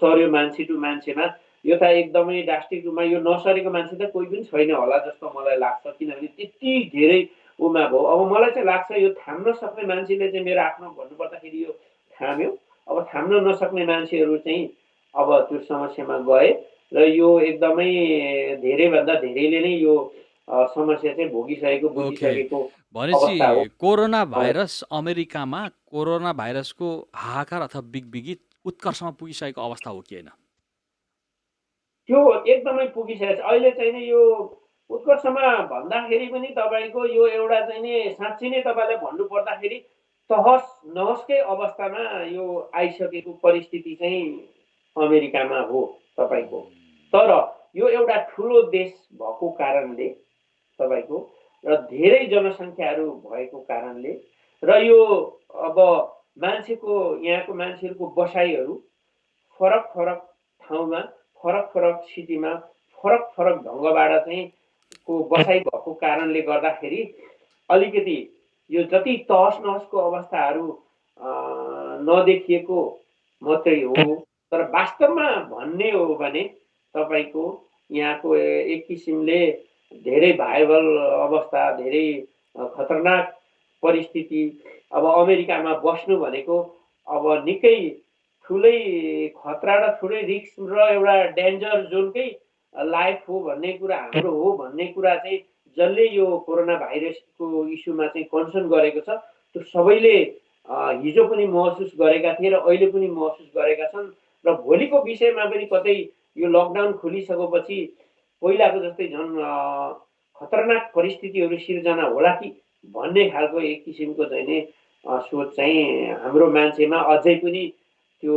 सर्यो मान्छे टु मान्छेमा, यो त एकदमै ड्रास्टिक रूपमा यो नसरेको मान्छे त कोही पनि छैन होला जस्तो मलाई लाग्छ। किनभने त्यति धेरै उमा भयो। अब मलाई चाहिँ लाग्छ यो थाम्न सक्ने मान्छेले चाहिँ, मेरो आफ्नो भन्नुपर्दाखेरि यो थाम्यो। अब थाम्न नसक्ने मान्छेहरू चाहिँ अब त्यो समस्यामा गए र यो एकदमै धेरैभन्दा धेरैले नै यो समस्या चाहिँ भोगिसकेको ओके, बुझिसकेको भनेपछि अवस्था हो। कोरोना भाइरस अमेरिकामा कोरोना भाइरसको हाहाकार अथवा बिगबिगी उत्कर्षमा पुगिसकेको अवस्था हो कि होइन? त्यो एकदमै पुगिसकेको छ। अहिले चाहिँ नि यो उत्कर्षमा भन्दाखेरि पनि तपाईँको यो एउटा चाहिँ नि साँच्चै नै तपाईँलाई भन्नु पर्दाखेरि तहस नहसकै अवस्थामा यो आइसकेको परिस्थिति चाहिँ अमेरिकामा हो तपाईँको। तर यो एउटा ठुलो देश भएको कारणले तपाईँको र धेरै जनसङ्ख्याहरू भएको कारणले र यो अब मान्छेको यहाँको मान्छेहरूको बसाइहरू फरक फरक ठाउँमा, फरक फरक सिटीमा, फरक फरक ढङ्गबाट चाहिँ को बसाइ भएको कारणले गर्दाखेरि अलिकति यो जति तहस नहसको अवस्थाहरू नदेखिएको मात्रै हो। तर वास्तवमा भन्ने हो भने तपाईँको यहाँको एक किसिमले धेरै भाइबल अवस्था, धेरै खतरनाक परिस्थिति। अब अमेरिकामा बस्नु भनेको अब निकै ठुलै खतरा र ठुलै रिस्क र एउटा डेन्जर जोनकै लाइफ हो भन्ने कुरा, हाम्रो हो भन्ने कुरा चाहिँ जसले यो कोरोना भाइरसको इस्युमा चाहिँ कन्सर्न गरेको छ त्यो सबैले हिजो पनि महसुस गरेका थिए र अहिले पनि महसुस गरेका छन्। र भोलिको विषयमा पनि कतै यो लकडाउन खोलिसकेपछि पहिलाको जस्तै झन् खतरनाक परिस्थितिहरू सिर्जना होला कि भन्ने खालको एक किसिमको चाहिँ नि सोच चाहिँ हाम्रो मान्छेमा अझै पनि त्यो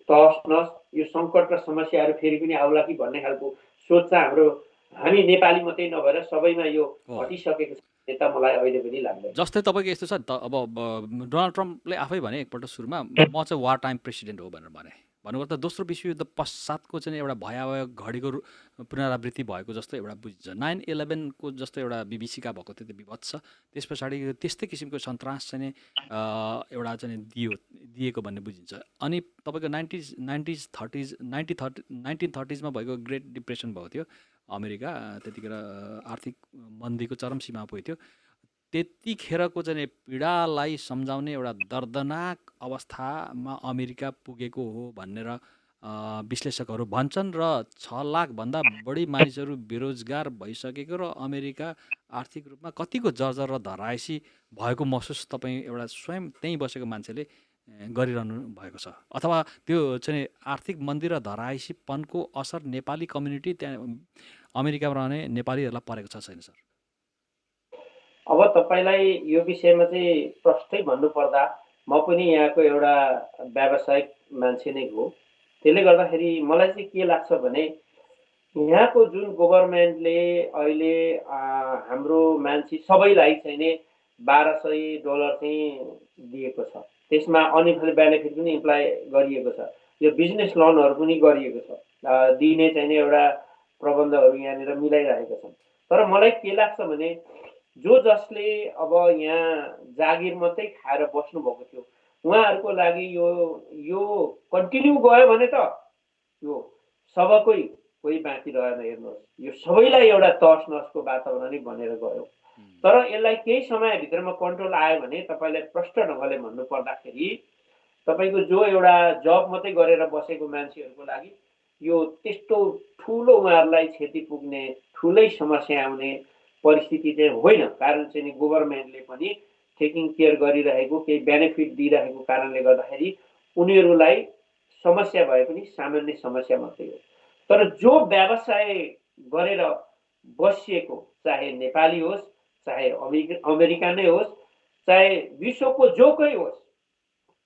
तहस नहस, यो सङ्कट र समस्याहरू फेरि पनि आउला कि भन्ने खालको सोच चाहिँ हाम्रो, हामी नेपाली मात्रै नभएर सबैमा यो हो, हटिसकेको छ त मलाई अहिले पनि लाग्दैन। जस्तै तपाईँको यस्तो छ नि त, अब डोनाल्ड ट्रम्पले आफै भने एकपल्ट सुरुमा म चाहिँ वार टाइम प्रेसिडेन्ट हो भनेर भने। भन्नुपर्दा दोस्रो विश्वयुद्ध पश्चातको चाहिँ एउटा भयावह घडीको पुनरावृत्ति भएको जस्तो एउटा बुझिन्छ। 9/11को जस्तो एउटा बिबिसीका भएको थियो त्यो विभत्स, त्यस पछाडि त्यस्तै किसिमको सन्तास चाहिँ एउटा चाहिँ दिएको भन्ने बुझिन्छ। अनि तपाईँको 1930 भएको ग्रेट डिप्रेसन भएको थियो अमेरिका, त्यतिखेर आर्थिक मन्दीको चरम सीमा पुगेको थियो। त्यतिखेरको चाहिँ पीडालाई सम्झाउने एउटा दर्दनाक अवस्थामा अमेरिका पुगेको हो भनेर विश्लेषकहरू भन्छन्। र 6 लाखभन्दा बढी मानिसहरू बेरोजगार भइसकेको र अमेरिका आर्थिक रूपमा कतिको जर्जर र धरायसी भएको महसुस तपाईँ एउटा स्वयं त्यहीँ बसेको मान्छेले गरिरहनु भएको छ, अथवा त्यो चाहिँ आर्थिक मन्दी र धरायसीपनको असर नेपाली कम्युनिटी त्यहाँ अमेरिकामा रहने नेपालीहरूलाई परेको छ छैन सर? अब तपाईँलाई यो विषयमा चाहिँ प्रष्टै भन्नुपर्दा म पनि यहाँको एउटा व्यावसायिक मान्छे नै हो। त्यसले गर्दाखेरि मलाई चाहिँ के लाग्छ भने यहाँको जुन गभर्मेन्टले अहिले हाम्रो मान्छे सबैलाई चाहिँ नि $1200 चाहिँ दिएको छ। त्यसमा अनइम्प्लोइड बेनिफिट पनि इम्प्लाई गरिएको छ। यो बिजनेस लोनहरू पनि गरिएको छ। दिने चाहिँ नि एउटा प्रबन्धहरू यहाँनिर मिलाइरहेका छन्। तर मलाई के लाग्छ भने जसले अब यहाँ जागिर मात्रै खाएर बस्नुभएको थियो उहाँहरूको लागि यो कन्टिन्यू गयो भने त यो सबैकै कोही बाँकी रहेन। हेर्नुहोस्, यो सबैलाई एउटा तहस नहसको वातावरणै बनेर गयो। तर यसलाई केही समयभित्रमा कन्ट्रोल आयो भने तपाईँलाई प्रष्ट ढङ्गले भन्नु पर्दाखेरि तपाईँको जो एउटा जब मात्रै गरेर बसेको मान्छेहरूको लागि यो त्यस्तो ठुलो उहाँहरूलाई क्षति पुग्ने ठुलै समस्या आउने परिस्थिति चाहिँ होइन। कारण चाहिँ नि गभर्मेन्टले पनि टेकिङ केयर गरिरहेको केही बेनिफिट दिइरहेको कारणले गर्दाखेरि उनीहरूलाई समस्या भए पनि सामान्य समस्या मात्रै हो। तर जो व्यवसाय गरेर बसिएको चाहे नेपाली होस् चाहे अमेरिका नै होस् चाहे विश्वको जोकै होस्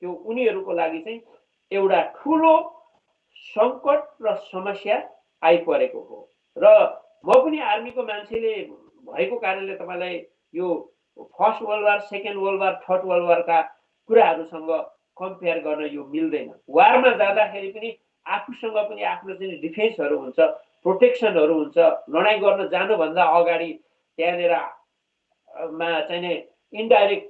त्यो उनीहरूको लागि चाहिँ एउटा ठुलो सङ्कट र समस्या आइपरेको हो। र म पनि आर्मीको मान्छेले भएको कारणले तपाईँलाई यो first world war, second world war, third world वारका कुराहरूसँग कम्पेयर गर्न यो मिल्दैन। वारमा जाँदाखेरि पनि आफूसँग पनि आफ्नो चाहिँ डिफेन्सहरू हुन्छ, प्रोटेक्सनहरू हुन्छ। लडाइँ गर्न जानुभन्दा अगाडि त्यहाँनिर चाहिँ नि इन्डाइरेक्ट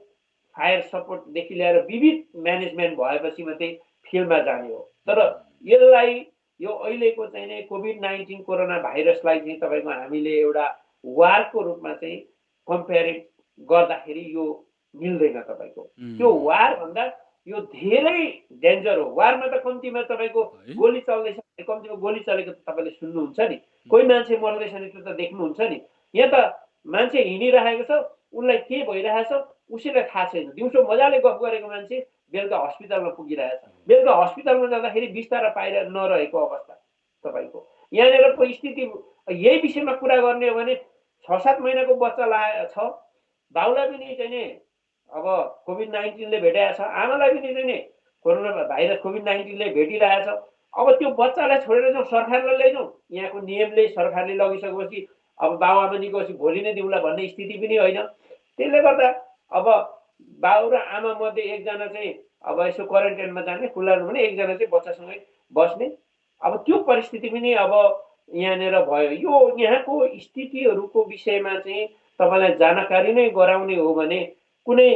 फायर सपोर्टदेखि लिएर विविध म्यानेजमेन्ट भएपछि मात्रै फिल्डमा जाने हो। तर यसलाई यो अहिलेको चाहिँ नि कोभिड-19 कोरोना भाइरसलाई चाहिँ तपाईँको हामीले एउटा वारको रूपमा चाहिँ कम्पेयर गर्दाखेरि यो मिल्दैन। तपाईँको त्यो वारभन्दा यो धेरै डेन्जर हो। वारमा त कम्तीमा तपाईँको गोली चल्दैछ, कम्तीमा गोली चलेको त तपाईँले सुन्नुहुन्छ नि, कोही मान्छे मर्दैछ नि त्यो त देख्नुहुन्छ नि। यहाँ त मान्छे हिँडिरहेको छ, उसलाई के भइरहेछ उसैलाई थाहा छैन। दिउँसो मजाले गफ गरेको मान्छे बेलुका हस्पिटलमा पुगिरहेछ। बेलुका हस्पिटलमा जाँदाखेरि बिस्तारा पाइर नरहेको अवस्था तपाईँको। यहाँनिर परिस्थिति यही विषयमा कुरा गर्ने हो भने 6-7 महिनाको बच्चा छ, बाउलाई पनि चाहिँ नि अब कोभिड-19ले भेटाएको छ, आमालाई पनि चाहिँ नि कोरोना भाइरस कोभिड-19ले भेटिरहेछ। अब त्यो बच्चालाई छोडेर जाउँ, सरकारलाई लैजाउँ, यहाँको नियमले सरकारले लगिसकेपछि अब बाबुआमा निकोपछि भोलि नै दिउँला भन्ने स्थिति पनि होइन। त्यसले गर्दा अब बाउ र आमा मध्ये एकजना चाहिँ अब यसो क्वारेन्टाइनमा जाने, खुल्ला भने एकजना चाहिँ बच्चासँगै बस्ने, अब त्यो परिस्थिति पनि अब यहाँनिर भयो। यो यहाँको स्थितिहरूको विषयमा चाहिँ तपाईँलाई जानकारी नै गराउने हो भने कुनै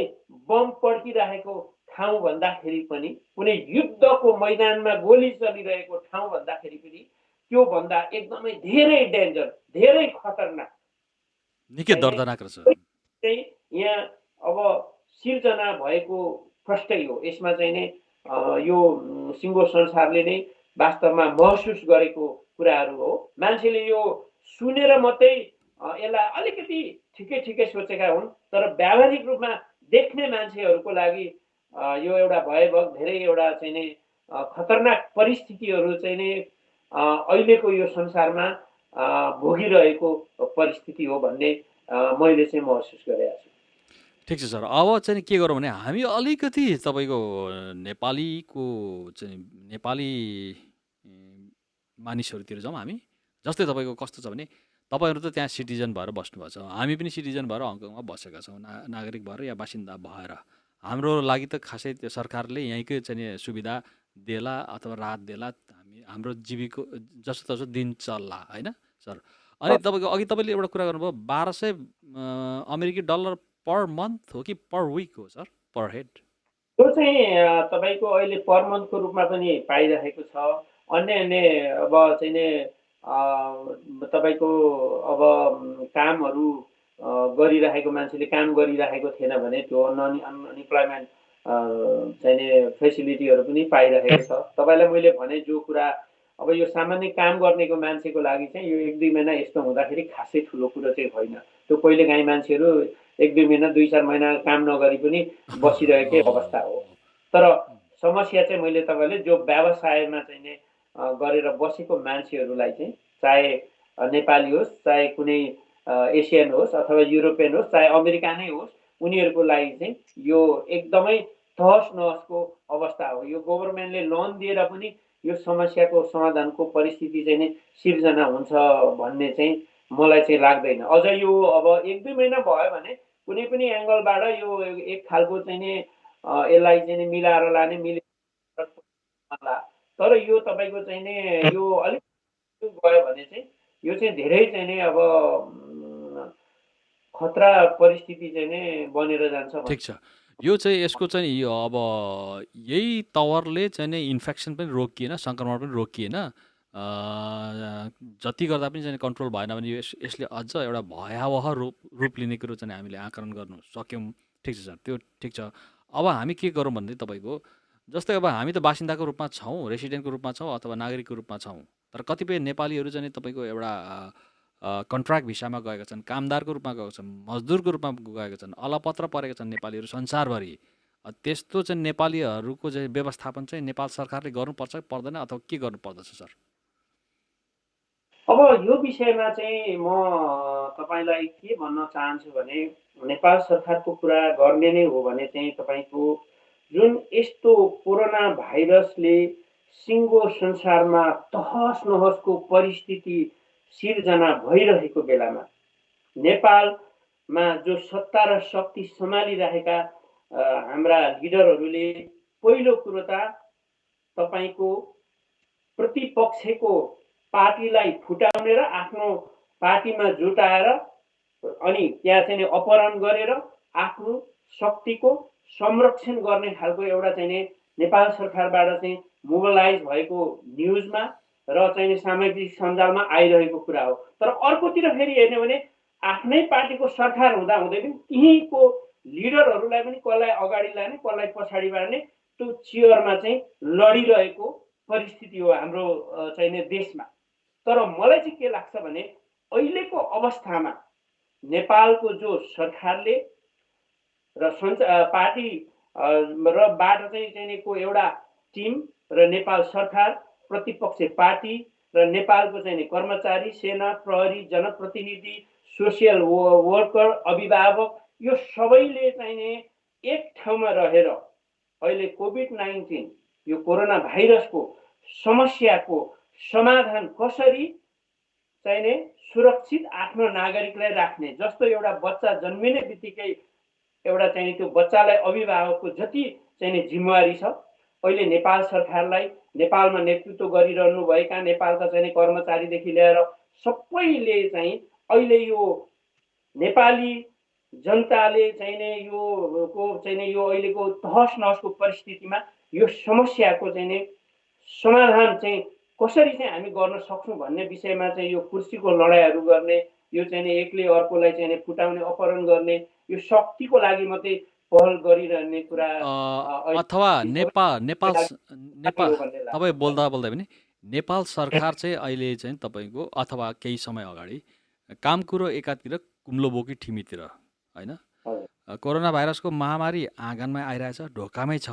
बम पड्किरहेको ठाउँ भन्दाखेरि पनि, कुनै युद्धको मैदानमा गोली चलिरहेको ठाउँ भन्दाखेरि पनि त्योभन्दा एकदमै धेरै डेन्जर, धेरै खतरनाक, निकै दर्दनाक रहेछ चाहिँ यहाँ अब सिर्जना भएको प्रष्टै हो। यसमा चाहिँ नै यो सिङ्गो संसारले नै वास्तवमा महसुस गरेको कुराहरू हो। मान्छेले यो सुनेर मात्रै यसलाई अलिकति ठिकै सोचेका हुन्, तर व्यावहारिक रूपमा देख्ने मान्छेहरूको लागि यो एउटा भयावह धेरै एउटा चाहिँ नि खतरनाक परिस्थितिहरू चाहिँ नि अहिलेको यो संसारमा भोगिरहेको परिस्थिति हो भन्ने मैले चाहिँ महसुस गरेको छु। ठिक छ सर। अब चाहिँ के गरौँ भने हामी अलिकति तपाईँको नेपालीको चाहिँ नेपाली मानिसहरूतिर जाउँ हामी। जस्तै तपाईँको कस्तो छ भने तपाईँहरू त त्यहाँ सिटिजन भएर बस्नुभएको छ, हामी पनि सिटिजन भएर हङकङमा बसेका छौँ, नागरिक भएर या बासिन्दा भएर। हाम्रो लागि त खासै त्यो सरकारले यहीँकै चाहिँ सुविधा देला अथवा राहत देला, हाम्रो जीविको जसो दिन चल्ला होइन सर। अनि तपाईँको अघि तपाईँले एउटा कुरा गर्नुभयो, $1200 पर मन्थ हो कि पर विक हो सर, पर हेड? त्यो चाहिँ तपाईँको अहिले पर मन्थको रूपमा पनि पाइरहेको छ। अन्य अब चाहिँ नि तपाईँको अब कामहरू गरिरहेको मान्छेले काम गरिरहेको थिएन भने त्यो अनइम्प्लोइमेन्ट चाहिँ नि फेसिलिटीहरू पनि पाइरहेको छ। तपाईँलाई मैले भने जो कुरा अब यो सामान्य काम गर्नेको मान्छेको लागि चाहिँ यो 1-2 महिना यस्तो हुँदाखेरि खासै ठुलो कुरो चाहिँ होइन। त्यो कहिलेकाहीँ मान्छेहरू 1-2 महिना 2-4 महिना काम नगरी पनि बसिरहेकै अवस्था हो। तर समस्या चाहिँ मैले तपाईँले जो व्यवसायमा चाहिँ नि गरेर बसेको मान्छेहरूलाई चाहिँ चाहे नेपाली होस् चाहे कुनै एसियन होस् अथवा युरोपियन होस् चाहे अमेरिका नै होस्, उनीहरूको लागि चाहिँ यो एकदमै तहस नहसको अवस्था हो। यो गभर्मेन्टले लोन दिएर पनि यो समस्याको समाधानको परिस्थिति चाहिँ नि सिर्जना हुन्छ भन्ने चाहिँ मलाई चाहिँ लाग्दैन। अझ यो अब 1-2 महिना भयो भने कुनै पनि एङ्गलबाट यो एक खालको चाहिँ नि यसलाई चाहिँ नि मिलाएर लाने मिलेला। तर यो तपाईँको चाहिँ नि यो अलिक गयो भने चाहिँ यो चाहिँ धेरै चाहिँ नि अब खतरा परिस्थिति चाहिँ नि बनेर जान्छ भन्ने। ठिक छ। यो चाहिँ यसको चाहिँ यो अब यही तवरले चाहिँ नि इन्फेक्सन पनि रोकिएन, सङ्क्रमण पनि रोकिएन। जति गर्दा पनि चाहिँ कन्ट्रोल भएन भने यसले अझ एउटा भयावह रूप लिने कुरो चाहिँ हामीले आकलन गर्नु सक्यौँ। ठिक छ सर, त्यो ठिक छ। अब हामी के गरौँ भने तपाईँको जस्तै अब हामी त बासिन्दाको रूपमा छौँ, रेसिडेन्टको रूपमा छौँ अथवा नागरिकको रूपमा छौँ। तर कतिपय नेपालीहरू चाहिँ तपाईँको एउटा कन्ट्र्याक्ट भिसामा गएका छन्, कामदारको रूपमा गएका छन्, मजदुरको रूपमा गएका छन्, अलपत्र परेका छन् नेपालीहरू संसारभरि। त्यस्तो चाहिँ नेपालीहरूको चाहिँ व्यवस्थापन चाहिँ नेपाल सरकारले गर्नुपर्छ कि पर्दैन अथवा के गर्नुपर्दछ सर? अब यो विषयमा चाहिँ म तपाईँलाई के भन्न चाहन्छु भने नेपाल सरकारको कुरा गर्ने नै हो भने चाहिँ तपाईँको जुन यस्तो कोरोना भाइरसले सिङ्गो संसारमा तहस नहसको परिस्थिति सिर्जना भइरहेको बेलामा नेपालमा जो सत्ता र शक्ति सम्हालिरहेका हाम्रा लिडरहरूले पहिलो कुरो त तपाईँको प्रतिपक्षको पार्टीलाई फुटाउने र आफ्नो पार्टीमा जुटाएर अनि त्यहाँ चाहिँ अपहरण गरेर आफ्नो शक्तिको संरक्षण गर्ने खालको एउटा चाहिँ नेपाल सरकारबाट चाहिँ मोबिलाइज भएको न्युजमा र चाहिँ सामाजिक सञ्जालमा आइरहेको कुरा हो। तर अर्कोतिर फेरि हेर्ने भने आफ्नै पार्टीको सरकार हुँदा हुँदै पनि त्यहीँको लिडरहरूलाई पनि कसलाई अगाडि लाने कसलाई पछाडि बार्ने त्यो चियरमा चाहिँ लडिरहेको परिस्थिति हो हाम्रो चाहिँ देशमा। तर मलाई चाहिँ के लाग्छ भने अहिलेको अवस्थामा नेपालको जो सरकारले र पार्टी र बाट चाहिँ को एउटा टिम र नेपाल सरकार प्रतिपक्ष पार्टी र नेपालको चाहिँ कर्मचारी, सेना, प्रहरी, जनप्रतिनिधि, सोसियल वर्कर, अभिभावक यो सबैले चाहिँ एक ठाउँमा रहेर अहिले कोभिड-19 यो कोरोना भाइरसको समस्याको समाधान कसरी चाहिने सुरक्षित आफ्नो नागरिकलाई राख्ने, जस्तो एउटा बच्चा जन्मिने बित्तिकै एउटा चाहिँ त्यो बच्चालाई अभिभावकको जति चाहिँ जिम्मेवारी छ अहिले नेपाल सरकारलाई नेपालमा नेतृत्व गरिरहनुभएका नेपालका चाहिँ कर्मचारीदेखि लिएर सबैले चाहिँ अहिले यो नेपाली जनताले चाहिँ यो अहिलेको तहस नहसको परिस्थितिमा यो समस्याको चाहिँ समाधान चाहिँ कसरी चाहिँ हामी गर्न सक्छौँ भन्ने विषयमा चाहिँ यो कुर्सीको लडाइँहरू गर्ने, यो चाहिँ एकले अर्कोलाई चाहिँ फुटाउने, अपहरण गर्ने, यो शक्तिको लागि मात्रै पहल गरिरहने कुरा अथवा नेपाल तपाईँ बोल्दा बोल्दै पनि नेपाल सरकार चाहिँ अहिले चाहिँ तपाईँको अथवा केही समय अगाडि काम कुरो एकातिर कुम्लो बोकी ठिमीतिर होइन, कोरोना भाइरसको महामारी आँगनमै आइरहेछ, ढोकामै छ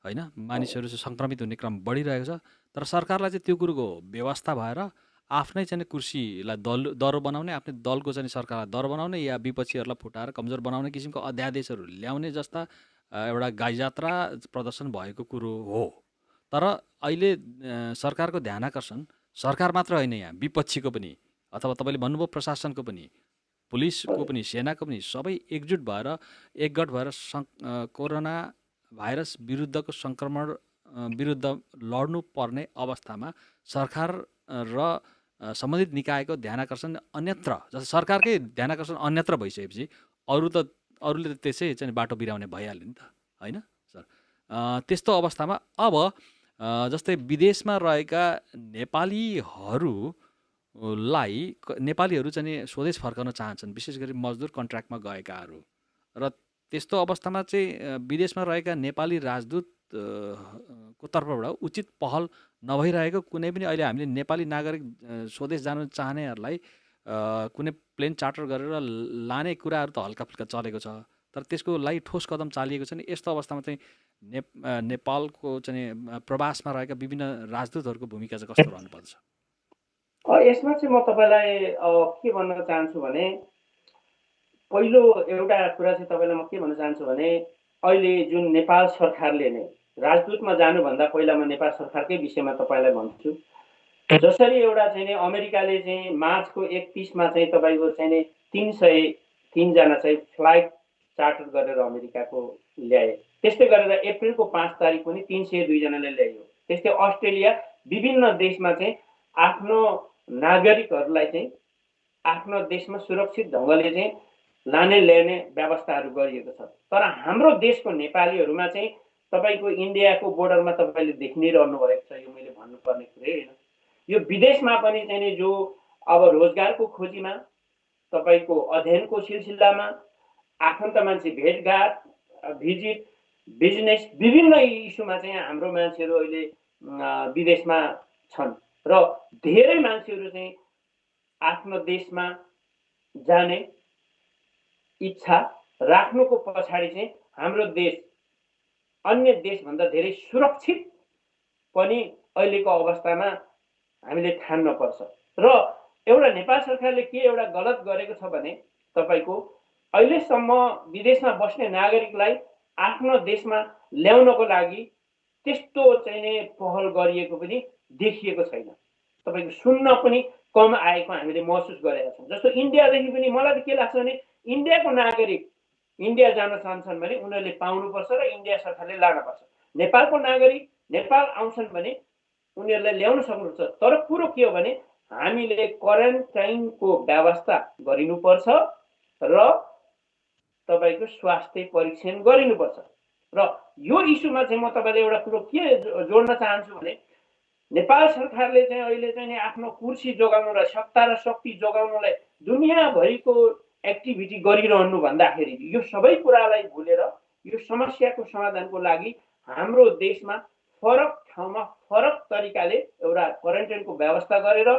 होइन, मानिसहरू चाहिँ सङ्क्रमित हुने क्रम बढिरहेको छ। तर सरकारलाई चाहिँ त्यो कुरोको व्यवस्था भएर आफ्नै चाहिँ कुर्सीलाई दरो बनाउने, आफ्नै दलको चाहिँ सरकारलाई दर बनाउने या विपक्षीहरूलाई फुटाएर कमजोर बनाउने किसिमको अध्यादेशहरू ल्याउने जस्ता एउटा गाईजात्रा प्रदर्शन भएको कुरो हो। तर अहिले सरकारको ध्यानाकर्षण सरकार मात्र होइन, यहाँ विपक्षीको पनि अथवा तपाईँले भन्नुभयो प्रशासनको पनि, पुलिसको पनि, सेनाको पनि सबै एकजुट भएर एकगठ भएर कोरोना भाइरस विरुद्धको सङ्क्रमण विरुद्ध लड्नु पर्ने अवस्थामा सरकार र सम्बन्धित निकायको ध्यानाकर्षण अन्यत्र, जस्तो सरकारकै ध्यानाकर्षण अन्यत्र भइसकेपछि अरूले त त्यसै चाहिँ बाटो बिराउने भइहाल्यो नि त होइन सर। त्यस्तो अवस्थामा अब जस्तै विदेशमा रहेका नेपालीहरू चाहिँ स्वदेश फर्कन चाहन्छन्, विशेष गरी मजदुर कन्ट्र्याक्टमा गएकाहरू। र त्यस्तो अवस्थामा चाहिँ विदेशमा रहेका नेपाली राजदूत को तर्फबाट उचित पहल नभइरहेको कुनै पनि अहिले हामीले नेपाली नागरिक स्वदेश जान चाहनेहरूलाई कुनै प्लेन चार्टर गरेर लाने कुराहरू त हल्का फुल्का चलेको छ, तर त्यसको लागि ठोस कदम चालिएको छैन। यस्तो अवस्थामा चाहिँ नेपालको चाहिँ प्रवासमा रहेका विभिन्न राजदूतहरूको भूमिका चाहिँ कस्तो रहनुपर्छ? यसमा चाहिँ म तपाईँलाई के भन्न चाहन्छु भने पहिलो एउटा कुरा चाहिँ तपाईँलाई म के भन्न चाहन्छु भने अहिले जुन नेपाल सरकारले नै राजदूतमा जानुभन्दा पहिला म नेपाल सरकारकै विषयमा तपाईँलाई भन्छु। जसरी एउटा चाहिँ नि अमेरिकाले चाहिँ मार्चको 31मा चाहिँ तपाईँको चाहिँ नि 303 जना चाहिँ फ्लाइट चार्टर गरेर अमेरिकाको ल्याए, त्यस्तै गरेर अप्रिलको 5 तारिक पनि 302 जनाले ल्यायो। त्यस्तै अस्ट्रेलिया विभिन्न देशमा चाहिँ आफ्नो नागरिकहरूलाई चाहिँ आफ्नो देशमा सुरक्षित ढङ्गले चाहिँ लाने ल्याउने व्यवस्थाहरू गरिएको छ। तर हाम्रो देशको नेपालीहरूमा चाहिँ तपाईँको इन्डियाको बोर्डरमा तपाईँले देखि नै रहनु भएको छ। यो मैले भन्नुपर्ने कुरै होइन। यो विदेशमा पनि चाहिँ नि जो अब रोजगारको खोजीमा, तपाईँको अध्ययनको सिलसिलामा, आफन्त मान्छे भेटघाट, भिजिट, बिजनेस, विभिन्न इस्युमा चाहिँ हाम्रो मान्छेहरू अहिले विदेशमा छन् र धेरै मान्छेहरू चाहिँ आफ्नो देशमा जाने इच्छा राख्नुको पछाडि चाहिँ हाम्रो देश अन्य देशभन्दा धेरै सुरक्षित पनि अहिलेको अवस्थामा हामीले ठान्न पर्छ। र एउटा नेपाल सरकारले के एउटा गलत गरेको छ भने तपाईँको अहिलेसम्म विदेशमा बस्ने नागरिकलाई आफ्नो देशमा ल्याउनको लागि त्यस्तो चाहिँ नि पहल गरिएको पनि देखिएको छैन। तपाईँको सुन्न पनि कम आएको हामीले महसुस गरेका छौँ। जस्तो इन्डियादेखि पनि मलाई त के लाग्छ भने इन्डियाको नागरिक इन्डिया जान चाहन्छन् भने उनीहरूले पाउनुपर्छ र इन्डिया सरकारले लानुपर्छ। नेपालको नागरिक नेपाल आउँछन् भने उनीहरूलाई ल्याउन सक्नुहुन्छ। तर कुरो के हो भने हामीले क्वारेन्टाइनको व्यवस्था गरिनुपर्छ र तपाईँको स्वास्थ्य परीक्षण गरिनुपर्छ। र यो इस्युमा चाहिँ म तपाईँलाई एउटा कुरो के जोड्न चाहन्छु भने नेपाल सरकारले चाहिँ अहिले चाहिँ आफ्नो कुर्सी जोगाउनलाई, सत्ता र शक्ति जोगाउनलाई दुनियाँभरिको एक्टिभिटी गरिरहनु भन्दाखेरि यो सबै कुरालाई भुलेर यो समस्याको समाधानको लागि हाम्रो देशमा फरक ठाउँमा फरक तरिकाले एउटा क्वारेन्टाइनको व्यवस्था गरेर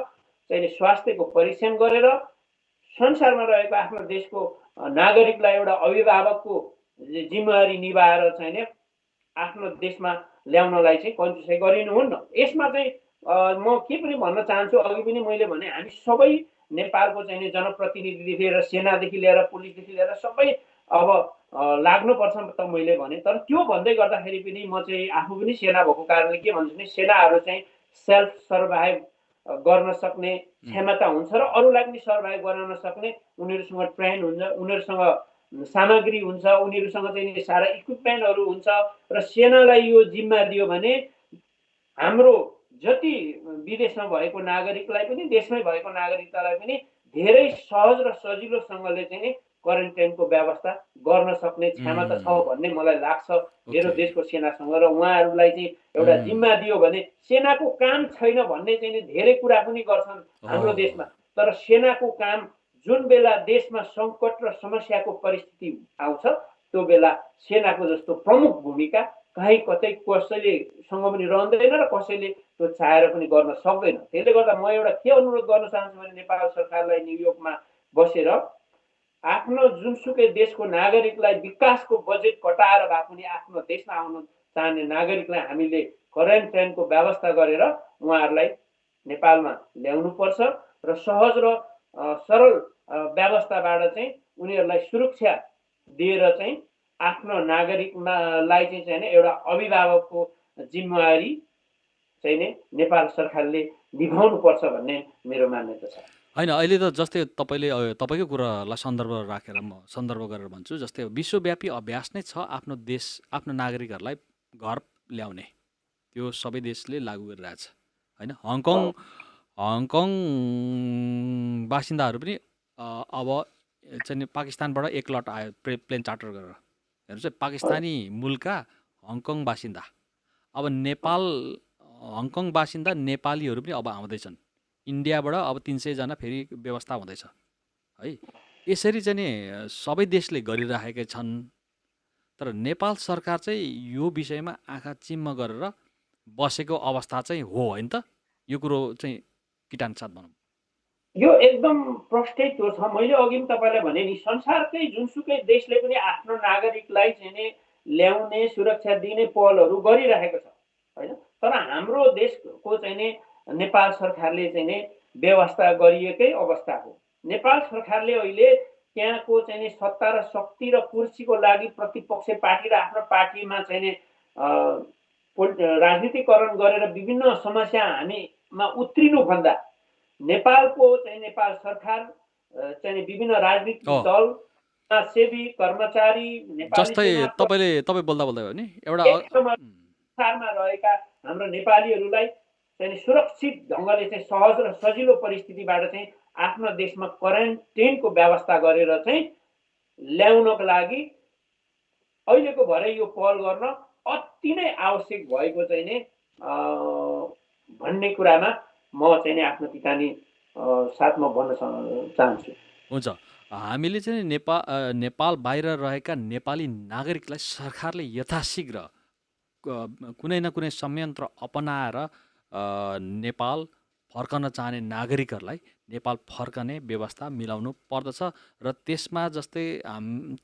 चाहिँ स्वास्थ्यको परीक्षण गरेर संसारमा रहेको आफ्नो देशको नागरिकलाई एउटा अभिभावकको जिम्मेवारी निभाएर चाहिँ आफ्नो देशमा ल्याउनलाई चाहिँ कन्जुसाइ गरिनुहुन्न। यसमा चाहिँ म के पनि भन्न चाहन्छु, अघि पनि मैले भने हामी सबै नेपालको चाहिँ जनप्रतिनिधिदेखि लिएर सेनादेखि लिएर पुलिसदेखि लिएर सबै अब लाग्नुपर्छ त मैले भने। तर त्यो भन्दै गर्दाखेरि पनि म चाहिँ आफू पनि सेना भएको कारणले के भन्छु भने सेनाहरू चाहिँ सेल्फ सर्भाइभ गर्न सक्ने क्षमता हुन्छ र अरूलाई पनि सर्भाइभ गराउन सक्ने उनीहरूसँग ट्रेन हुन्छ, उनीहरूसँग सामग्री हुन्छ, उनीहरूसँग चाहिँ सारा इक्विपमेन्टहरू हुन्छ र सेनालाई यो जिम्मा दियो भने हाम्रो जति विदेशमा भएको नागरिकलाई पनि देशमै भएको नागरिकतालाई पनि धेरै सहज र सजिलोसँगले चाहिँ क्वारेन्टाइनको व्यवस्था गर्न सक्ने क्षमता छ भन्ने मलाई लाग्छ मेरो देशको सेनासँग। र उहाँहरूलाई चाहिँ एउटा जिम्मा दियो भने सेनाको काम छैन भन्ने चाहिँ धेरै कुरा पनि गर्छन् हाम्रो देशमा। तर सेनाको काम जुन बेला देशमा सङ्कट र समस्याको परिस्थिति आउँछ त्यो बेला सेनाको जस्तो प्रमुख भूमिका कहीँ कतै कसैलेसँग पनि रहँदैन र कसैले त्यो चाहेर पनि गर्न सक्दैन। त्यसले गर्दा म एउटा के अनुरोध गर्न चाहन्छु भने नेपाल सरकारलाई न्युयोर्कमा बसेर आफ्नो जुनसुकै देशको नागरिकलाई विकासको बजेट कटाएर भए पनि आफ्नो देशमा आउन चाहने नागरिकलाई हामीले क्वारेन्टाइनको व्यवस्था गरेर उहाँहरूलाई नेपालमा ल्याउनुपर्छ र सहज र सरल व्यवस्थाबाट चाहिँ उनीहरूलाई सुरक्षा दिएर चाहिँ आफ्नो नागरिकलाई चाहिँ एउटा अभिभावकको जिम्मेवारी चाहिँ नेपाल सरकारले निभाउनुपर्छ भन्ने मेरो मान्यता छ। होइन, अहिले त जस्तै तपाईँकै कुरालाई सन्दर्भ गरेर भन्छु। जस्तै विश्वव्यापी अभ्यास नै छ आफ्नो देश आफ्नो नागरिकहरूलाई घर ल्याउने, त्यो सबै देशले लागू गरिरहेछ होइन। हङकङ बासिन्दाहरू पनि अब चाहिँ पाकिस्तानबाट एक लट आयो प्लेन चार्टर गरेर। हेर्नुहोस् है, पाकिस्तानी मूलका हङकङ बासिन्दा, अब हङकङ बासिन्दा नेपालीहरू पनि अब आउँदैछन्। इन्डियाबाट अब 300 जना फेरि व्यवस्था हुँदैछ है। यसरी चाहिँ नि सबै देशले गरिराखेकै छन्। तर नेपाल सरकार चाहिँ यो विषयमा आँखा चिम्म गरेर बसेको अवस्था चाहिँ हो होइन त? यो कुरो चाहिँ किटान साथ भनौँ, यो एकदम प्रष्टै त्यो छ। मैले अघि पनि तपाईँलाई भने नि संसारकै जुनसुकै देशले पनि आफ्नो नागरिकलाई चाहिँ ल्याउने सुरक्षा दिने पहलहरू गरिरहेको छ होइन। तर हाम्रो देशको चाहिँ नेपाल सरकारले चाहिँ व्यवस्था गरिएकै अवस्था हो। नेपाल सरकारले अहिले त्यहाँको चाहिँ नि सत्ता र शक्ति र कुर्सीको लागि प्रतिपक्ष पार्टी र आफ्नो पार्टीमा चाहिँ नि राजनीतिकरण गरेर विभिन्न समस्या हामीमा उत्रिनुभन्दा नेपालको चाहिँ नेपाल सरकार चाहिँ विभिन्न राजनीतिक दल सेवी कर्मचारी नेपाली जस्तै सेनाको तपाईँ बोल्दा बोल्दै हो नि एउटा एक ठाउँमा संसारमा रहेका हाम्रो नेपालीहरूलाई चाहिँ सुरक्षित ढङ्गले चाहिँ सहज र सजिलो परिस्थितिबाट चाहिँ आफ्नो देशमा क्वारेन्टाइनको व्यवस्था गरेर चाहिँ ल्याउनको लागि अहिलेको भरे यो पहल गर्न अति नै आवश्यक भएको चाहिँ नि भन्ने कुरामा म चाहिँ नि आफ्नो टिकानी साथमा भन्न चाहन्छु। हुन्छ। हामीले चाहिँ नेपाल बाहिर रहेका नेपाली नागरिकलाई सरकारले यथाशीघ्र कुनै न कुनै संयन्त्र अपनाएर नेपाल फर्कन चाहने नागरिकहरूलाई नेपाल फर्कने व्यवस्था मिलाउनु पर्दछ र त्यसमा जस्तै